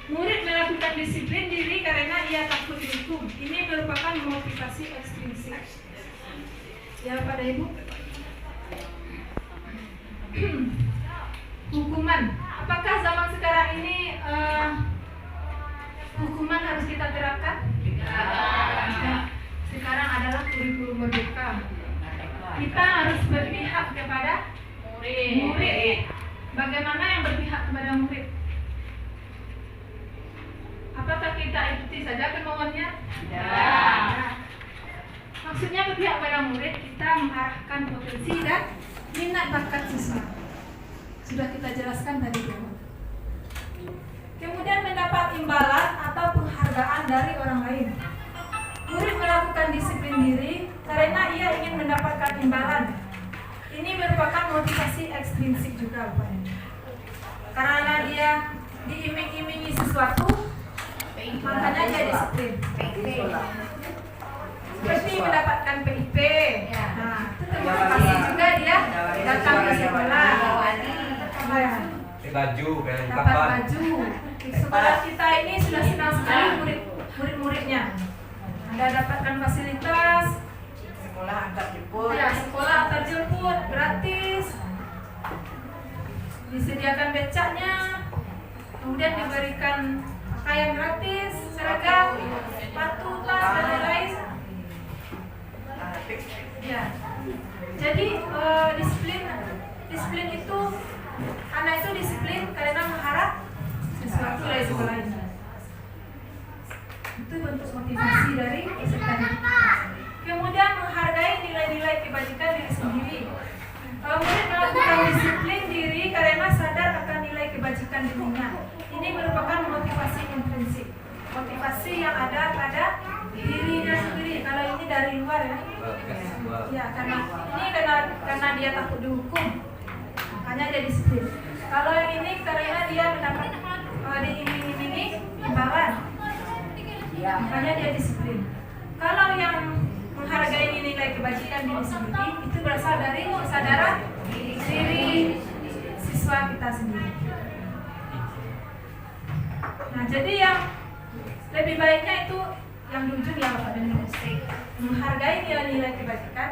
Murid melakukan disiplin diri karena ia takut dihukum. Ini merupakan motivasi ekstrinsik. Ya Bapak dan Ibu. Hukuman. Apakah zaman sekarang ini hukuman harus kita terapkan? Tidak. Sekarang adalah kurikulum merdeka. Kita harus berpihak kepada murid. Bagaimana yang berpihak kepada murid? Apakah kita ikuti saja kemauannya? Tidak. Maksudnya berpihak pada murid, kita mengarahkan potensi dan minat bakat siswa. Sudah kita jelaskan tadi di awal. Kemudian mendapat imbalan atau penghargaan dari orang lain. Murid melakukan disiplin diri karena ia ingin mendapatkan imbalan. Ini merupakan motivasi ekstrinsik juga, Bapak. Karena dia diiming-imingi sesuatu, makanya dia disiplin. Seperti mendapatkan PIP. Nah, itu termotivasi juga dia datang ke sekolah. Baju, Dapat baju. Sekolah kita ini sudah senang sekali murid-muridnya. Anda dapatkan fasilitas. Sekolah antar jemput. Ya, sekolah antar jemput gratis. Disediakan becaknya. Kemudian diberikan pakaian gratis, seragam, sepatu, tas, dan lain-lain. Ya. Jadi disiplin itu anak itu disiplin karena mengharap sesuatu dari sekolah ini. Itu bentuk motivasi dari peserta didik. Kemudian menghargai nilai-nilai kebajikan diri sendiri. Kalau murid melakukan disiplin diri karena sadar akan nilai kebajikan dirinya. Ini merupakan motivasi intrinsik. Motivasi yang ada pada dirinya sendiri. Kalau ini dari luar ya. Ya, karena dia takut dihukum. Makanya dia disiplin. Kalau yang ini karena dia mendapat diiming-imingi imbalan. Makanya dia disiplin. Kalau yang menghargai nilai kebajikan diri sendiri itu berasal dari kesadaran diri siswa kita sendiri. Nah, jadi yang lebih baiknya itu yang di ujung ya Bapak dan Ibu, menghargai nilai-nilai kebajikan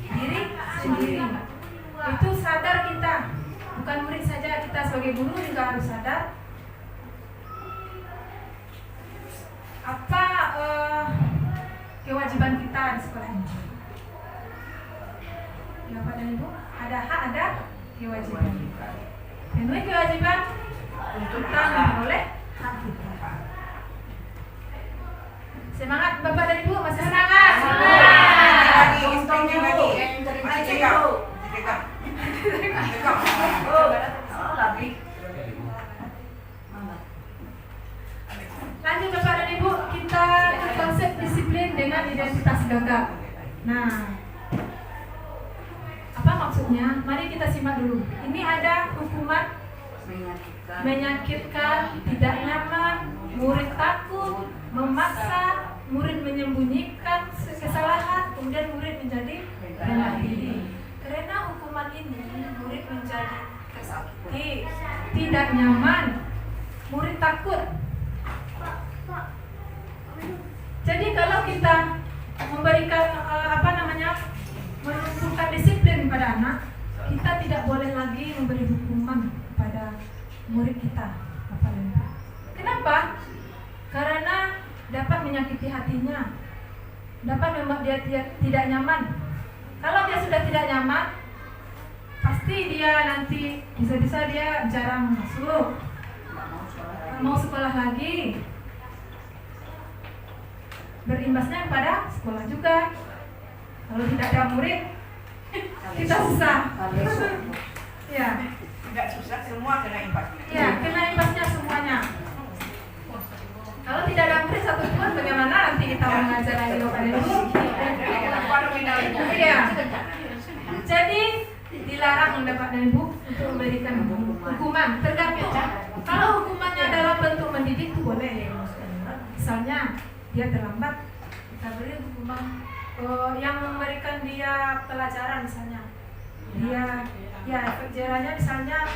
diri sendiri. Itu sadar kita, bukan murid saja, kita sebagai guru juga harus sadar apa kewajiban kita di sekolah ini. Ya Bapak dan Ibu, ada hak, ada kewajiban. Penuhi kewajiban untuk kita memperoleh hak kita. Semangat Bapak dan Ibu, masih semangat? Lagi, untungnya lagi. Lanjut Bapak dan Ibu, kita ke konsep disiplin dengan identitas gagap. Nah, apa maksudnya? Mari kita simak dulu. Ini ada hukuman menyakitkan, tidak nyaman, murid takut, memaksa, murid menyembunyikan kesalahan, kemudian murid menjadi rendah diri. Karena hukuman ini, murid menjadi tersakiti, tidak nyaman, murid takut. Jadi kalau kita memberikan menumpukan disiplin pada anak, kita tidak boleh lagi memberi hukuman pada murid kita. Kenapa? Karena dapat menyakiti hatinya, dapat membuat dia tidak nyaman. Kalau dia sudah tidak nyaman, pasti dia nanti bisa-bisa dia jarang masuk, mau sekolah lagi. Berimbasnya kepada sekolah juga. Kalau tidak ada murid, kita susah. Ya. Tidak susah, semua kena imbasnya. Ya, kena imbasnya semuanya. Kalau tidak ada murid satupun, bagaimana nanti kita mengajar lagi Bapak dan Ibu? Iya. Jadi dilarang Bapak dan Ibu untuk memberikan hukuman. Tergantung. Kalau hukumannya dalam bentuk mendidik itu boleh. Misalnya dia terlambat, kita beri hukuman yang memberikan dia pelajaran misalnya. Dia efek jerahnya misalnya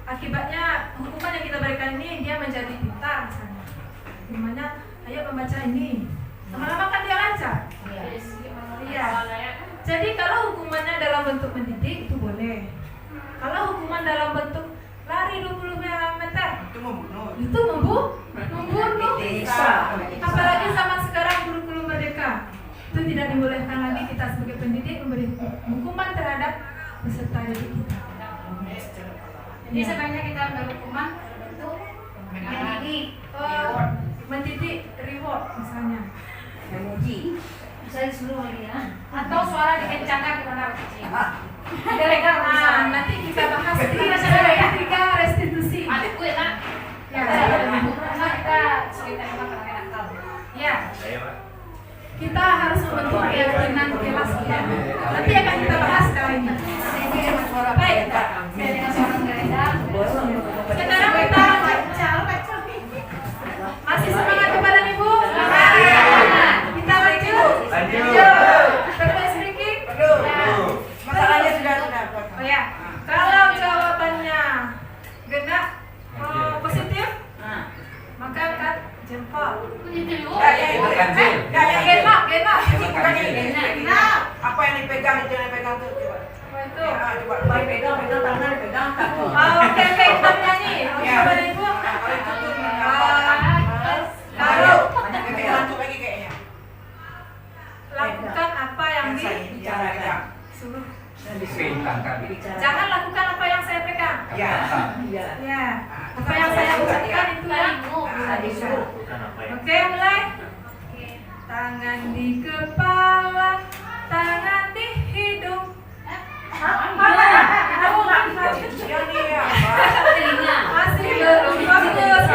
akibatnya hukuman yang kita berikan ini dia menjadi pintar misalnya. Gimana? Ayo membaca ini. Lama-lama kan dia lancar. Iya. Jadi kalau hukumannya dalam bentuk mendidik itu boleh. Kalau hukuman dalam bentuk lari 20 meter Itu membunuh. itu membunuh. Apalagi zaman sekarang kurikulum merdeka itu tidak dibolehkan lagi kita sebagai pendidik memberi hukuman terhadap peserta didik kita. Jadi sebaiknya kita berhukuman untuk mendidik. Mendidik reward misalnya. Memuji. Saya disuruh lagi ya. Atau suara dikencangkan kepada kucing. Ilegal Nah, nanti kita bahas di ketiga restitusi. Adik gue nak. Ya, Karena kita cerita emang pakai nakal. ya. Kita harus membentuk keyakinan kelas ya. Nanti akan kita bahas kali ini. Baik. Saya dengan suara menggeledah. Sekarang kita masih semangat kepada Ibu? Kita lanjut. Terus sedikit. Masalahnya sudah. Oh ya, kalau jawabannya genap positif, maka angkat jempol. Genap. Apa yang dipegang itu yang dipegang tuh coba. Apa itu? Coba Pegang tangan, pegang kaki. Oke, kita nyanyi. Coba Ibu. Kalau itu tuh Kalau lanjut lagi kayaknya. lakukan apa yang Bicarakan. disuruh. Bicara. Jangan lakukan apa yang saya pegang. Ya. Iya. Ya, apa yang saya ucapkan itu ya. Disuruh. Oke, mulai. Tangan di kepala, tangan di hidung. Yang dia. Masih belum fokus.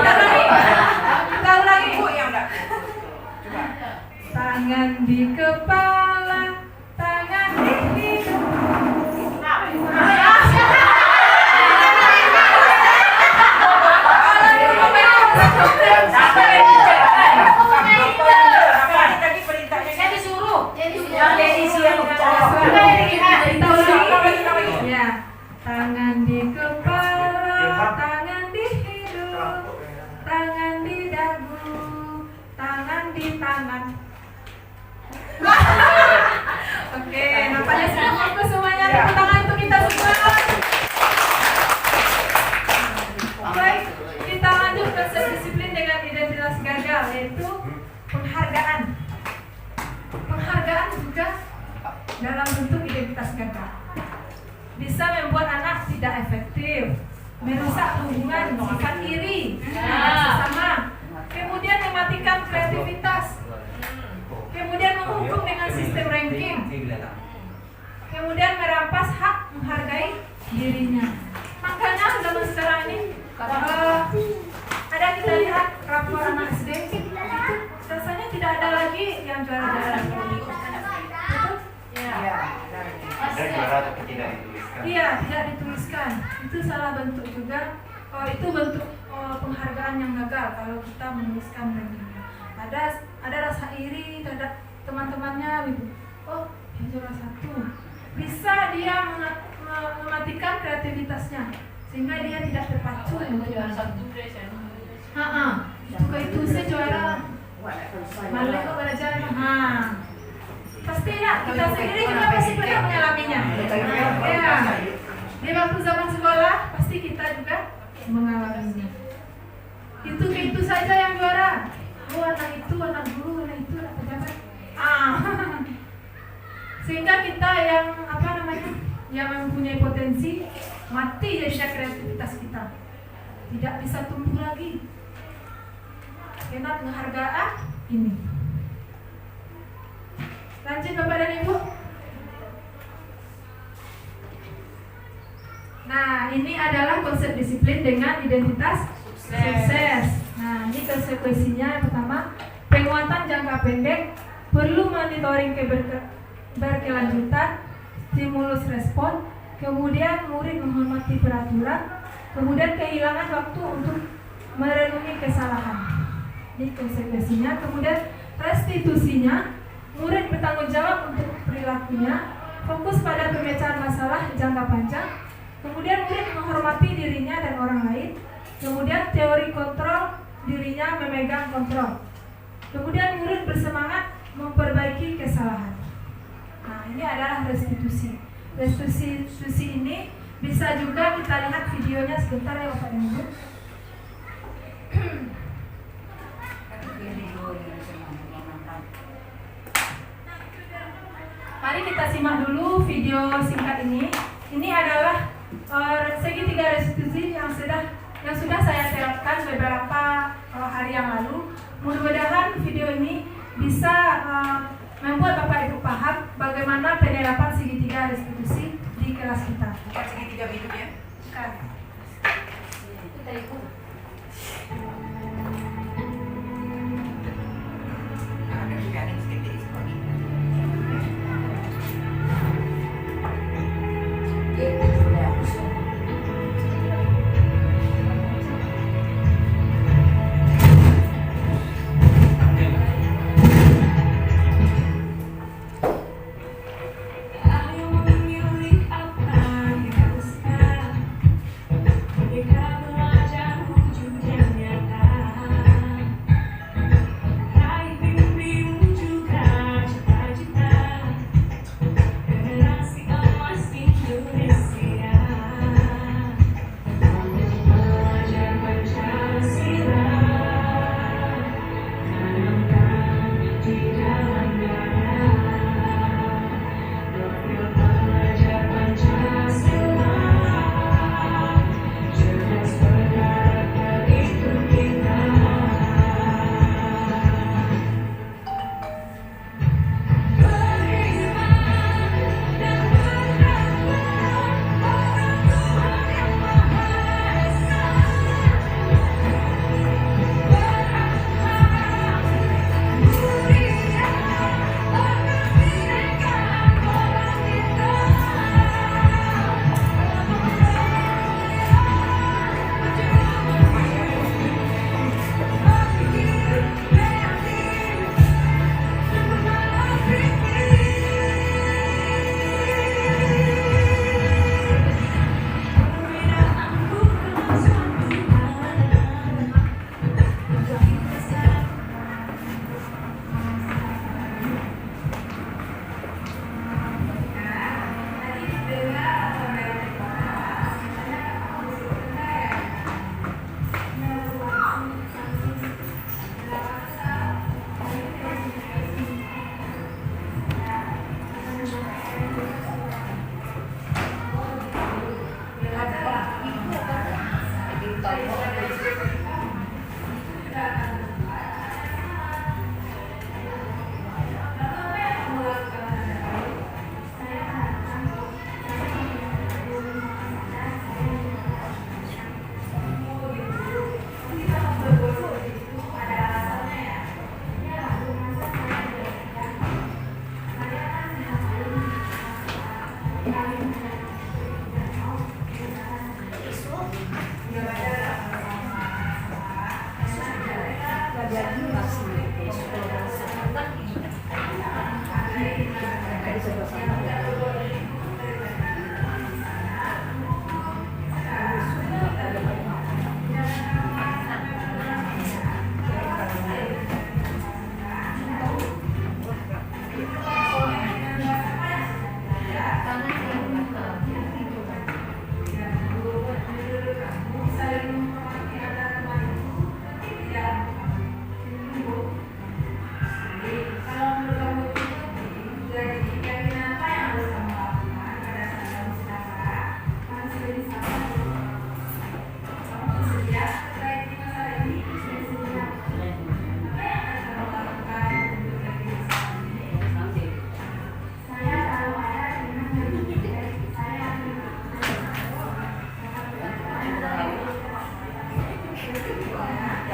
Kita ulangi. Ibu yang enggak. Coba. Tangan di kepala, tangan di hidung. Tadi perintahnya Saya disuruh. Yang dari siang Kita ulangi. Ya, tangan di kepala, tangan di hidung, tangan di dagu, tangan di tangan. Oke, nampaknya sudah fokus semuanya. Tepuk tangan untuk kita semua. Baik, kita lanjut ke disiplin dengan identitas gagal, yaitu penghargaan. Penghargaan juga dalam bentuk identitas gagal bisa membuat anak tidak efektif, merusak hubungan, sifat iri sesama, kemudian mematikan kreativitas, kemudian menghukum dengan sistem ranking, kemudian merampas hak menghargai dirinya. Makanya zaman sekarang ini ada kita lihat rapor anak SD itu rasanya tidak ada lagi yang juara-juara. Betul? Iya, tidak dituliskan. Itu salah bentuk juga. Itu bentuk penghargaan yang gagal kalau kita menuliskan rankingnya. Ada rasa iri terhadap teman-temannya gitu. Oh, yang juara 1. Bisa dia mematikan kreativitasnya sehingga dia tidak terpacu. Itu saya juara. Malah kok belajar. Pasti ya, kita sendiri juga pasti pernah mengalaminya. Ya, di waktu zaman sekolah pasti kita juga mengalaminya. Itu saja yang juara. Oh, anak itu, anak guru, anak itu, anak pejabat. Sehingga kita yang yang mempunyai potensi mati jasa kreativitas kita, tidak bisa tumbuh lagi. Karena penghargaan ini. Lanjut Bapak dan Ibu. Nah, ini adalah konsep disiplin dengan identitas sukses. Nah, ini konsekuensinya. Pertama, penguatan jangka pendek, perlu monitoring berkelanjutan, stimulus respon, kemudian murid menghormati peraturan, kemudian kehilangan waktu untuk merenungi kesalahan. Ini konsekuensinya. Kemudian restitusinya, murid bertanggung jawab untuk perilakunya, fokus pada pemecahan masalah jangka panjang, kemudian murid menghormati dirinya dan orang lain, kemudian teori kontrol, dirinya memegang kontrol, kemudian murid bersemangat memperbaiki kesalahan. Nah, ini adalah restitusi. Restitusi ini bisa juga kita lihat videonya sebentar ya Bapak Ibu. Mari kita simak dulu video singkat ini. Ini adalah segitiga restitusi yang sudah saya terapkan beberapa hari yang lalu. Mudah-mudahan video ini bisa membuat Bapak Ibu paham bagaimana penerapan segitiga restitusi di kelas kita. Bukan segitiga biru ya? Bukan. Itu tadi itu. Ada juga ada segitiga seperti ini. Ayo memilih apa yang haruskan, mereka belajar wujud yang nyata, raih mimpimu juga cita-cita, generasi emas Indonesia, belajar Pancasila, tanamkan di dalam dada. Belajar Pancasila, cerdas bergerak berhitung kita. Beriman dan bertakwa pada Tuhan Yang Maha Esa. Beramal mulia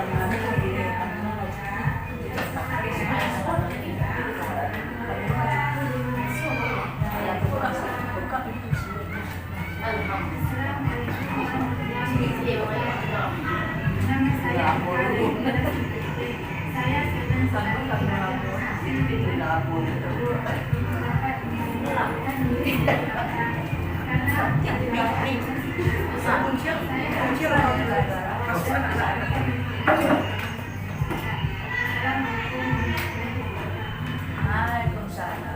agar kebinekaan bangsa kita. Berpikir kreatif, sempurnalah fikir. Perbedaan bukan suatu halangan untuk kita satu.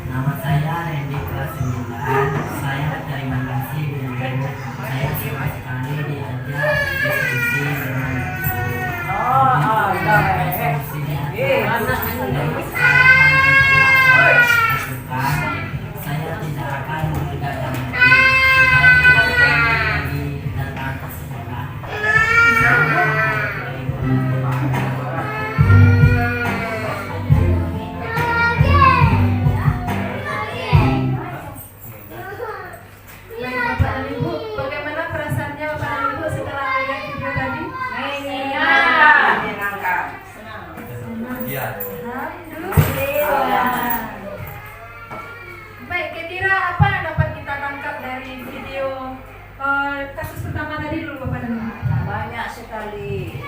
Nama saya Randy kelas 9. Saya terima kasih Bu. Saya suka sekali diajak diskusi dengan saya tidak akan meninggalkan datang ke sekolah. Baik Bapak dan Ibu, bagaimana perasaannya Bapak dan Ibu setelah melihat video tadi? Menyenangkan. Iya. Alhamdulillah. Baik, kira-kira apa yang dapat kita tangkap dari video kasus pertama tadi dulu Bapak dan Ibu? Banyak sekali.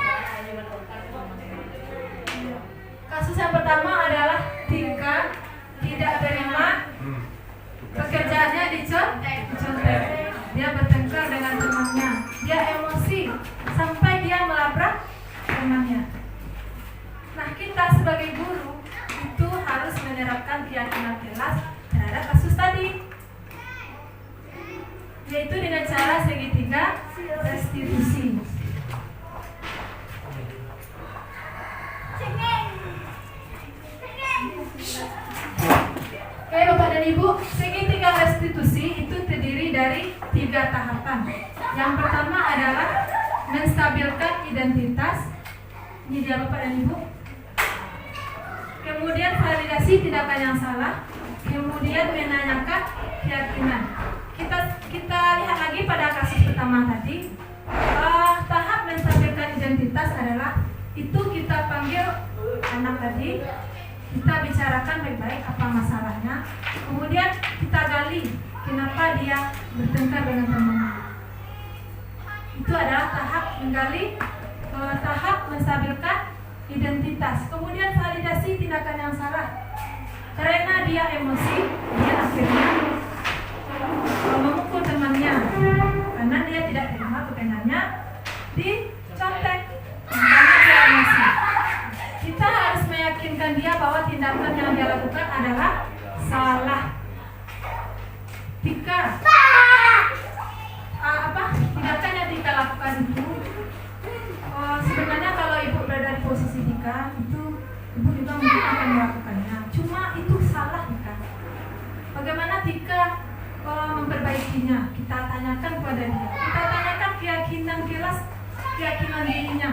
Kasus yang pertama adalah Tika tidak terima pekerjaannya dicontek. Dia bertengkar dengan temannya. Dia emosi sampai dia melabrak temannya. Nah, kita sebagai guru itu harus menerapkan keyakinan jelas terhadap kasus tadi, yaitu dengan cara segitiga restitusi. Oke Bapak dan Ibu, segitiga restitusi itu terdiri dari 3 tahapan. Yang pertama adalah menstabilkan identitas. Ini dia Bapak dan Ibu. Kemudian validasi tindakan yang salah. Kemudian menanyakan keyakinan. Kita lihat lagi pada kasus pertama tadi. Tahap menstabilkan identitas adalah itu kita panggil anak tadi. Kita bicarakan baik-baik apa masalahnya. Kemudian kita gali kenapa dia bertengkar dengan temannya. Itu adalah tahap menggali, tahap menstabilkan identitas. Kemudian validasi tindakan yang salah. Karena dia emosi, dia akhirnya memukul temannya. Karena dia tidak terima pegangannya dicontek. Karena dia emosi. Kita harus meyakinkan dia bahwa tindakan yang dia lakukan adalah salah. Tindakan yang Tika lakukan dirinya, kita tanyakan kepada dia, kita tanyakan keyakinan dirinya.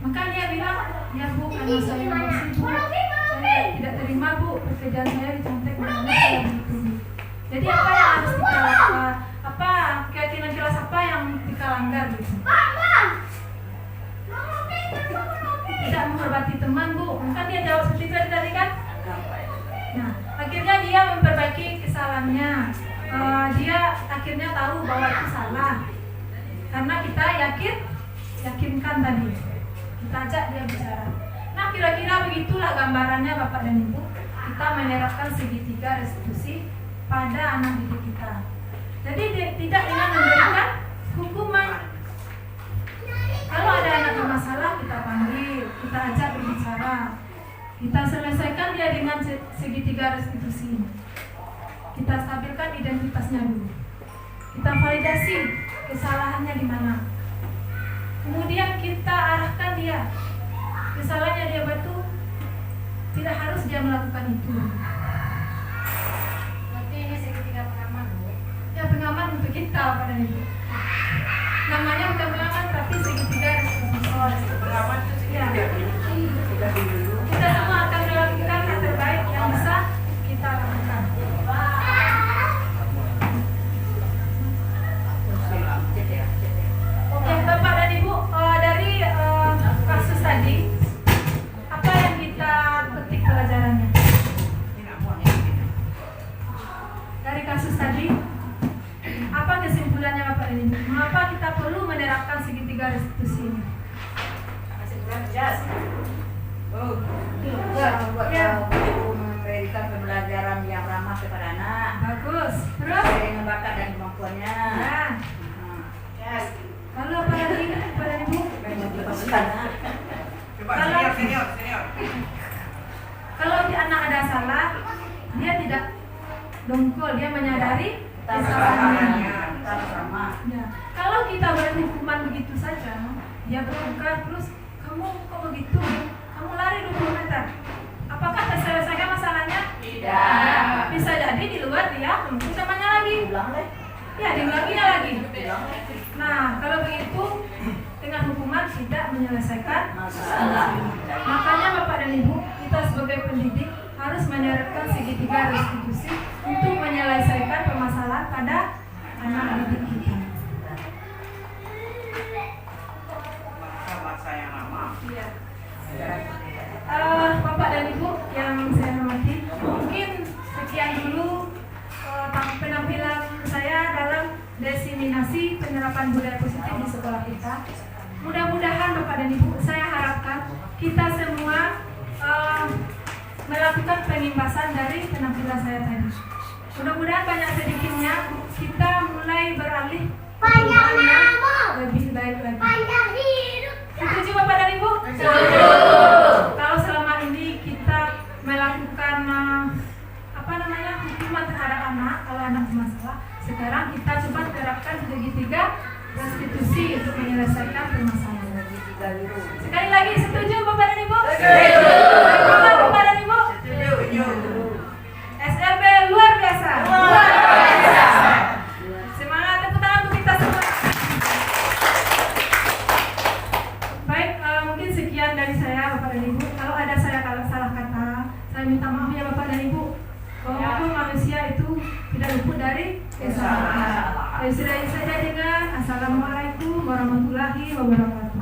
Maka dia bilang, ya Bu, karena saya masih Bu, saya tidak terima Bu, pekerjaan saya dicontek, makanya saya begitu Bu. Jadi apa yang harus kita lakukan? Apa keyakinan keras apa yang kita langgar gitu? Tidak menghormati teman Bu, maka dia jawab seperti itu tadi kan? Nah, akhirnya dia memperbaiki kesalahannya. Dia akhirnya tahu bahwa itu salah. Karena kita yakinkan tadi. Kita ajak dia bicara. Nah, kira-kira begitulah gambarannya Bapak dan Ibu. Kita menerapkan segitiga restitusi pada anak didik kita. Jadi tidak dengan memberikan hukuman. Kalau ada anak bermasalah, kita panggil, kita ajak berbicara. Kita selesaikan dia dengan segitiga restitusi. Kita stabilkan identitasnya dulu. Kita validasi kesalahannya di mana. Kemudian kita arahkan dia. Kesalahannya dia betul, tidak harus dia melakukan itu. Berarti ini segitiga pengaman Bu. Ya, pengaman untuk kita pada itu. Namanya bukan pengaman tapi segitiga restitusi. Pengaman itu sih Ya. tidak dulu. Kita semua akan melakukan yang terbaik yang bisa kita lakukan. Oke, Bapak dan Ibu, dari kasus tadi, apa yang kita petik pelajarannya? Dari kasus tadi, apa kesimpulannya Bapak dan Ibu? Mengapa kita perlu menerapkan segitiga restitusi ini? Memberikan pembelajaran yang ramah kepada anak, Bagus. Terus? dengan bakat dan kemampuannya. Nah, lalu apa lagi Bapak dan Ibu? Coba senior. Kalau di anak ada salah, dia tidak dongkol, dia menyadari kesalahannya. Sama. Ya. Kalau kita beri hukuman begitu saja, dia bertengkar terus, kamu kok begitu? Kamu lari 20 meter. Apakah terselesaikan masalahnya? Tidak. Bisa jadi di luar dia mungkin temannya lagi. Ulang deh. Ya, diulanginya lagi. Nah, kalau begitu dengan hukuman tidak menyelesaikan Masalah. Makanya Bapak dan Ibu, kita sebagai pendidik harus menerapkan segitiga restitusi untuk menyelesaikan permasalahan pada anak didik kita. Bahasa yang lama. Iya. Bapak dan Ibu yang saya hormati, mungkin sekian dulu penampilan saya dalam diseminasi penerapan budaya positif di sekolah kita. Mudah-mudahan Bapak dan Ibu, saya harapkan kita semua melakukan pengimbasan dari penampilan saya tadi. Mudah-mudahan banyak sedikitnya kita mulai beralih lebih baik lagi. Setuju Bapak dan Ibu? Setuju. Kalau selama ini kita melakukan hukuman terhadap anak kalau anak bermasalah, sekarang kita coba terapkan segitiga restitusi untuk menyelesaikan permasalahan. Sekali lagi, setuju Bapak dan Ibu? Setuju. Bapak dan Ibu? Setuju. SLB luar biasa. Semangat, tepuk tangan untuk kita semua. Baik, mungkin sekian dari saya Bapak dan Ibu. Kalau ada saya salah kata, saya minta maaf ya Bapak dan Ibu. Walaupun manusia itu tidak luput dari kesalahan. Sudah saja dengan Assalamualaikum warahmatullahi wabarakatuh.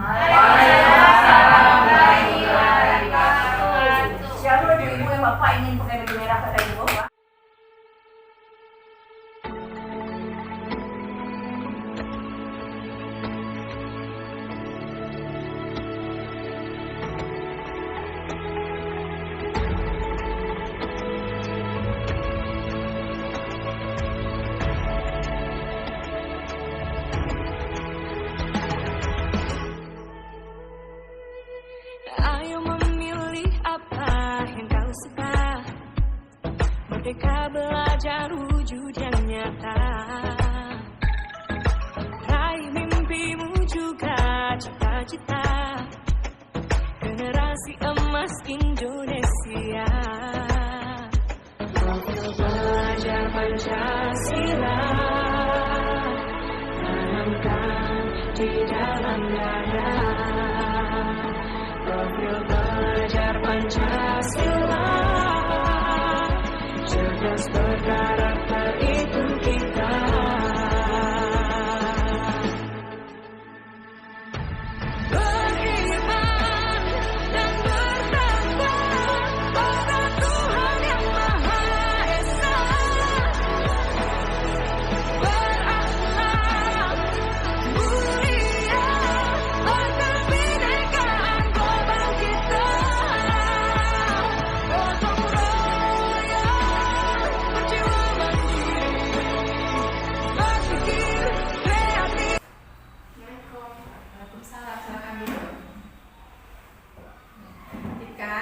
Siapa ibu yang bapak ingin pakai baju merah kata ibu? Ayo memilih apa yang kau suka. Merdeka belajar wujud yang nyata. Raih mimpimu juga cita-cita. Generasi emas Indonesia. belajar Pancasila, tanamkan di dalam dada. Profil belajar Pancasila, cerdas berkarakter itu kita. Beriman dan bertakwa pada Tuhan yang Maha Esa, berakhlak mulia akan binekaan global kita. Gotong royong berjiwa mandiri, berpikir kreatif. Waalaikumsalam, silakan duduk. Tika,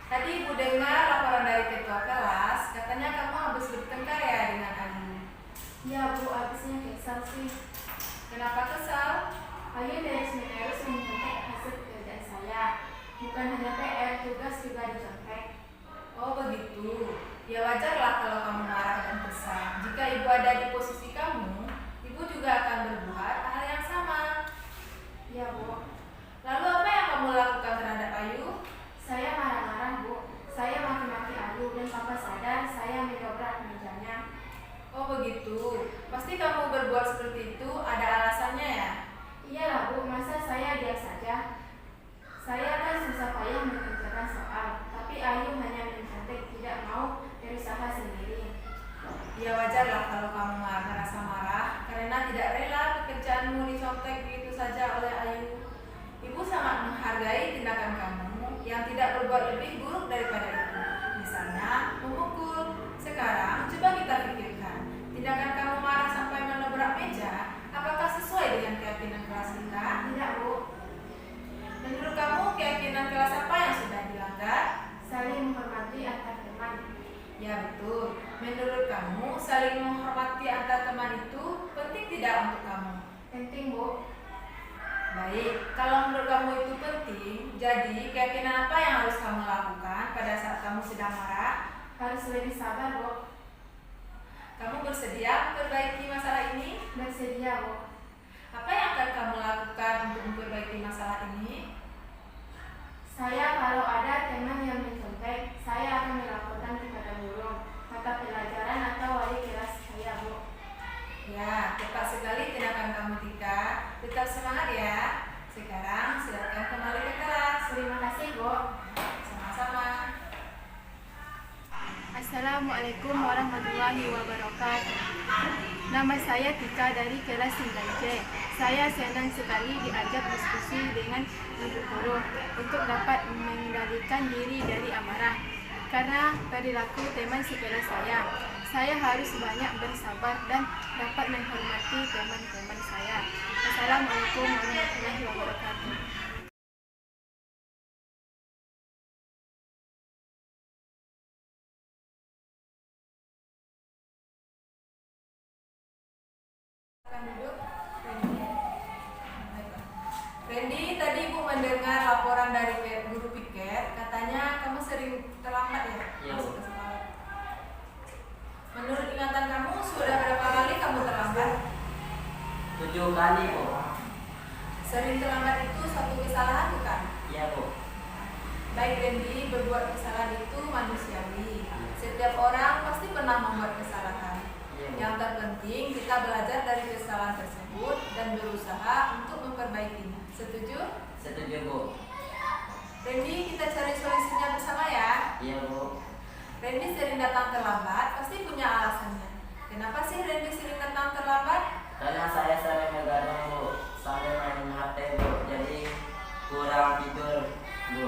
tadi Ibu dengar laporan dari ketua kelas, katanya kamu habis bertengkar ya dengan Ayu. Iya Bu, habisnya kesal sih. Kenapa kesal? Ayu terus-menerus mencontek hasil pekerjaan saya. Bukan hanya PR, tugas juga dicontek. Oh begitu. Ya wajarlah kalau kamu marah dan kesal. Jika Ibu ada di posisi kamu, Ibu juga akan berbuat hal yang sama. Iya Bu. Lalu apa yang kamu lakukan terhadap Ayu? Saya marah-marah Bu. Saya maki-maki Ayu dan tanpa sadar saya mendobrak mejanya. Oh begitu. Pasti kamu berbuat seperti itu ada alasannya ya? Iyalah Bu, masa saya diam saja? Saya kan susah payah mengerjakan soal, tapi Ayu hanya mencontek, tidak mau berusaha sendiri. Ya wajarlah kalau kamu merasa marah karena tidak rela pekerjaanmu dicontek begitu saja oleh Ayu. Ibu sangat menghargai tindakan kamu yang tidak berbuat lebih buruk daripada itu. Misalnya memukul. Sekarang coba kita pikirkan, tindakan kamu marah sampai menabrak meja, apakah sesuai dengan keyakinan kelas kita? Tidak Bu. Menurut kamu keyakinan kelas apa yang sudah dilanggar? Saling menghormati antar teman. Ya betul. Menurut kamu saling menghormati antar teman itu penting tidak untuk kamu? Penting Bu. Baik, kalau menurut kamu itu penting, jadi keyakinan apa yang harus kamu lakukan pada saat kamu sedang marah? Harus lebih sabar Bu. Kamu bersedia memperbaiki masalah ini? Bersedia Bu. Apa yang akan kamu lakukan untuk memperbaiki masalah ini? Saya kalau ada teman yang mencontek, saya akan melaporkan kepada guru, mata pelajaran atau wali kelas saya Bu. Ya, tepat sekali tindakan kamu Tika. Tetap semangat ya. Sekarang silakan kembali ke kelas. Terima kasih Bu. Sama-sama. Assalamualaikum warahmatullahi wabarakatuh. Nama saya Tika dari kelas 9C. Saya senang sekali diajak diskusi dengan Ibu Guru untuk dapat mengendalikan diri dari amarah. Karena perilaku teman sekelas saya harus banyak bersabar dan dapat menghormati teman-teman saya. Assalamualaikum warahmatullahi wabarakatuh. Randy, tadi Ibu mendengar laporan dari guru piket, katanya kamu sering terlambat ya? Iya, Masuk ke sekolah. Menurut ingatan kamu, sudah berapa kali kamu terlambat? 7 kali Bu. Sering terlambat itu suatu kesalahan bukan? Iya Bu. Baik Randy, berbuat kesalahan itu manusiawi. Setiap orang pasti pernah membuat kesalahan. Iya, Bu. Yang terpenting kita belajar dari kesalahan tersebut dan berusaha untuk memperbaikinya. Setuju? Setuju Bu. Randy, kita cari solusinya bersama ya. Iya Bu. Randy sering datang terlambat, pasti punya alasannya. Kenapa sih Randy sering datang terlambat? Karena saya sering begadang Bu, sambil main HP Bu, jadi kurang tidur Bu.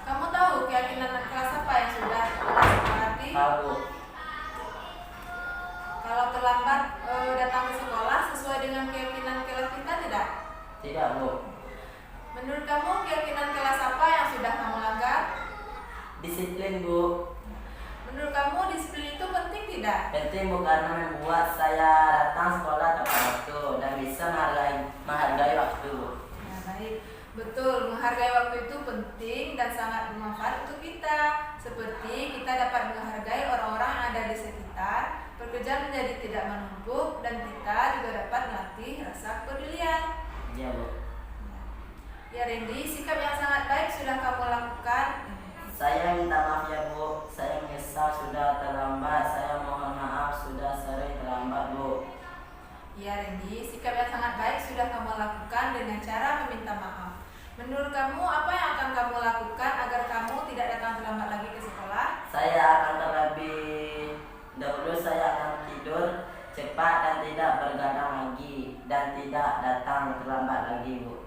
Kamu tahu keyakinan kelas apa yang sudah kita sepakati? Tahu Bu. Kalau terlambat datang ke sekolah sesuai dengan keyakinan kelas kita tidak? Tidak Bu. Menurut kamu keyakinan kelas apa yang sudah kamu langgar? Disiplin Bu. Menurut kamu disiplin itu penting tidak? Penting Bu karena membuat saya datang sekolah tepat waktu dan bisa menghargai waktu Bu. Ya, baik. Betul, menghargai waktu itu penting dan sangat bermanfaat untuk kita. Seperti kita dapat menghargai orang-orang yang belajar menjadi tidak menumpuk dan kita juga dapat melatih rasa kepedulian. Iya, Bu. Ya Randy, sikap yang sangat baik sudah kamu lakukan. Saya minta maaf ya, Bu. Saya menyesal sudah terlambat. Saya mohon maaf sudah sering terlambat, Bu. Ya Randy, sikap yang sangat baik sudah kamu lakukan dengan cara meminta maaf. Menurut kamu, apa yang akan kamu lakukan agar kamu tidak datang terlambat lagi ke sekolah? Saya akan terlebih dahulu saya akan tidur cepat dan tidak bergadang lagi dan tidak datang terlambat lagi, Bu.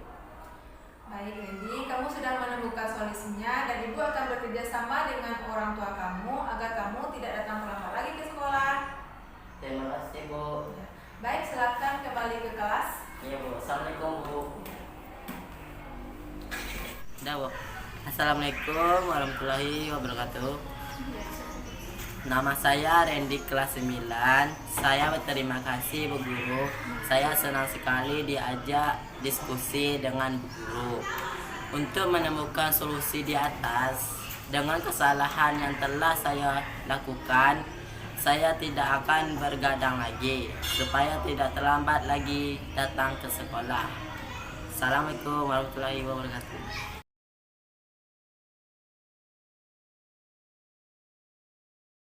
Baik Randy, kamu sudah menemukan solusinya dan ibu akan bekerja sama dengan orang tua kamu agar kamu tidak datang terlambat lagi ke sekolah. Terima kasih, Bu. Ya. Baik, silakan kembali ke kelas. Iya, Bu. Assalamualaikum, Bu. Udah, Bu. Assalamualaikum warahmatullahi wabarakatuh. Nama saya Randy kelas 9. Saya berterima kasih Bu Guru. Saya senang sekali diajak diskusi dengan Bu Guru untuk menemukan solusi di atas. Dengan kesalahan yang telah saya lakukan, saya tidak akan bergadang lagi supaya tidak terlambat lagi datang ke sekolah. Assalamualaikum warahmatullahi wabarakatuh.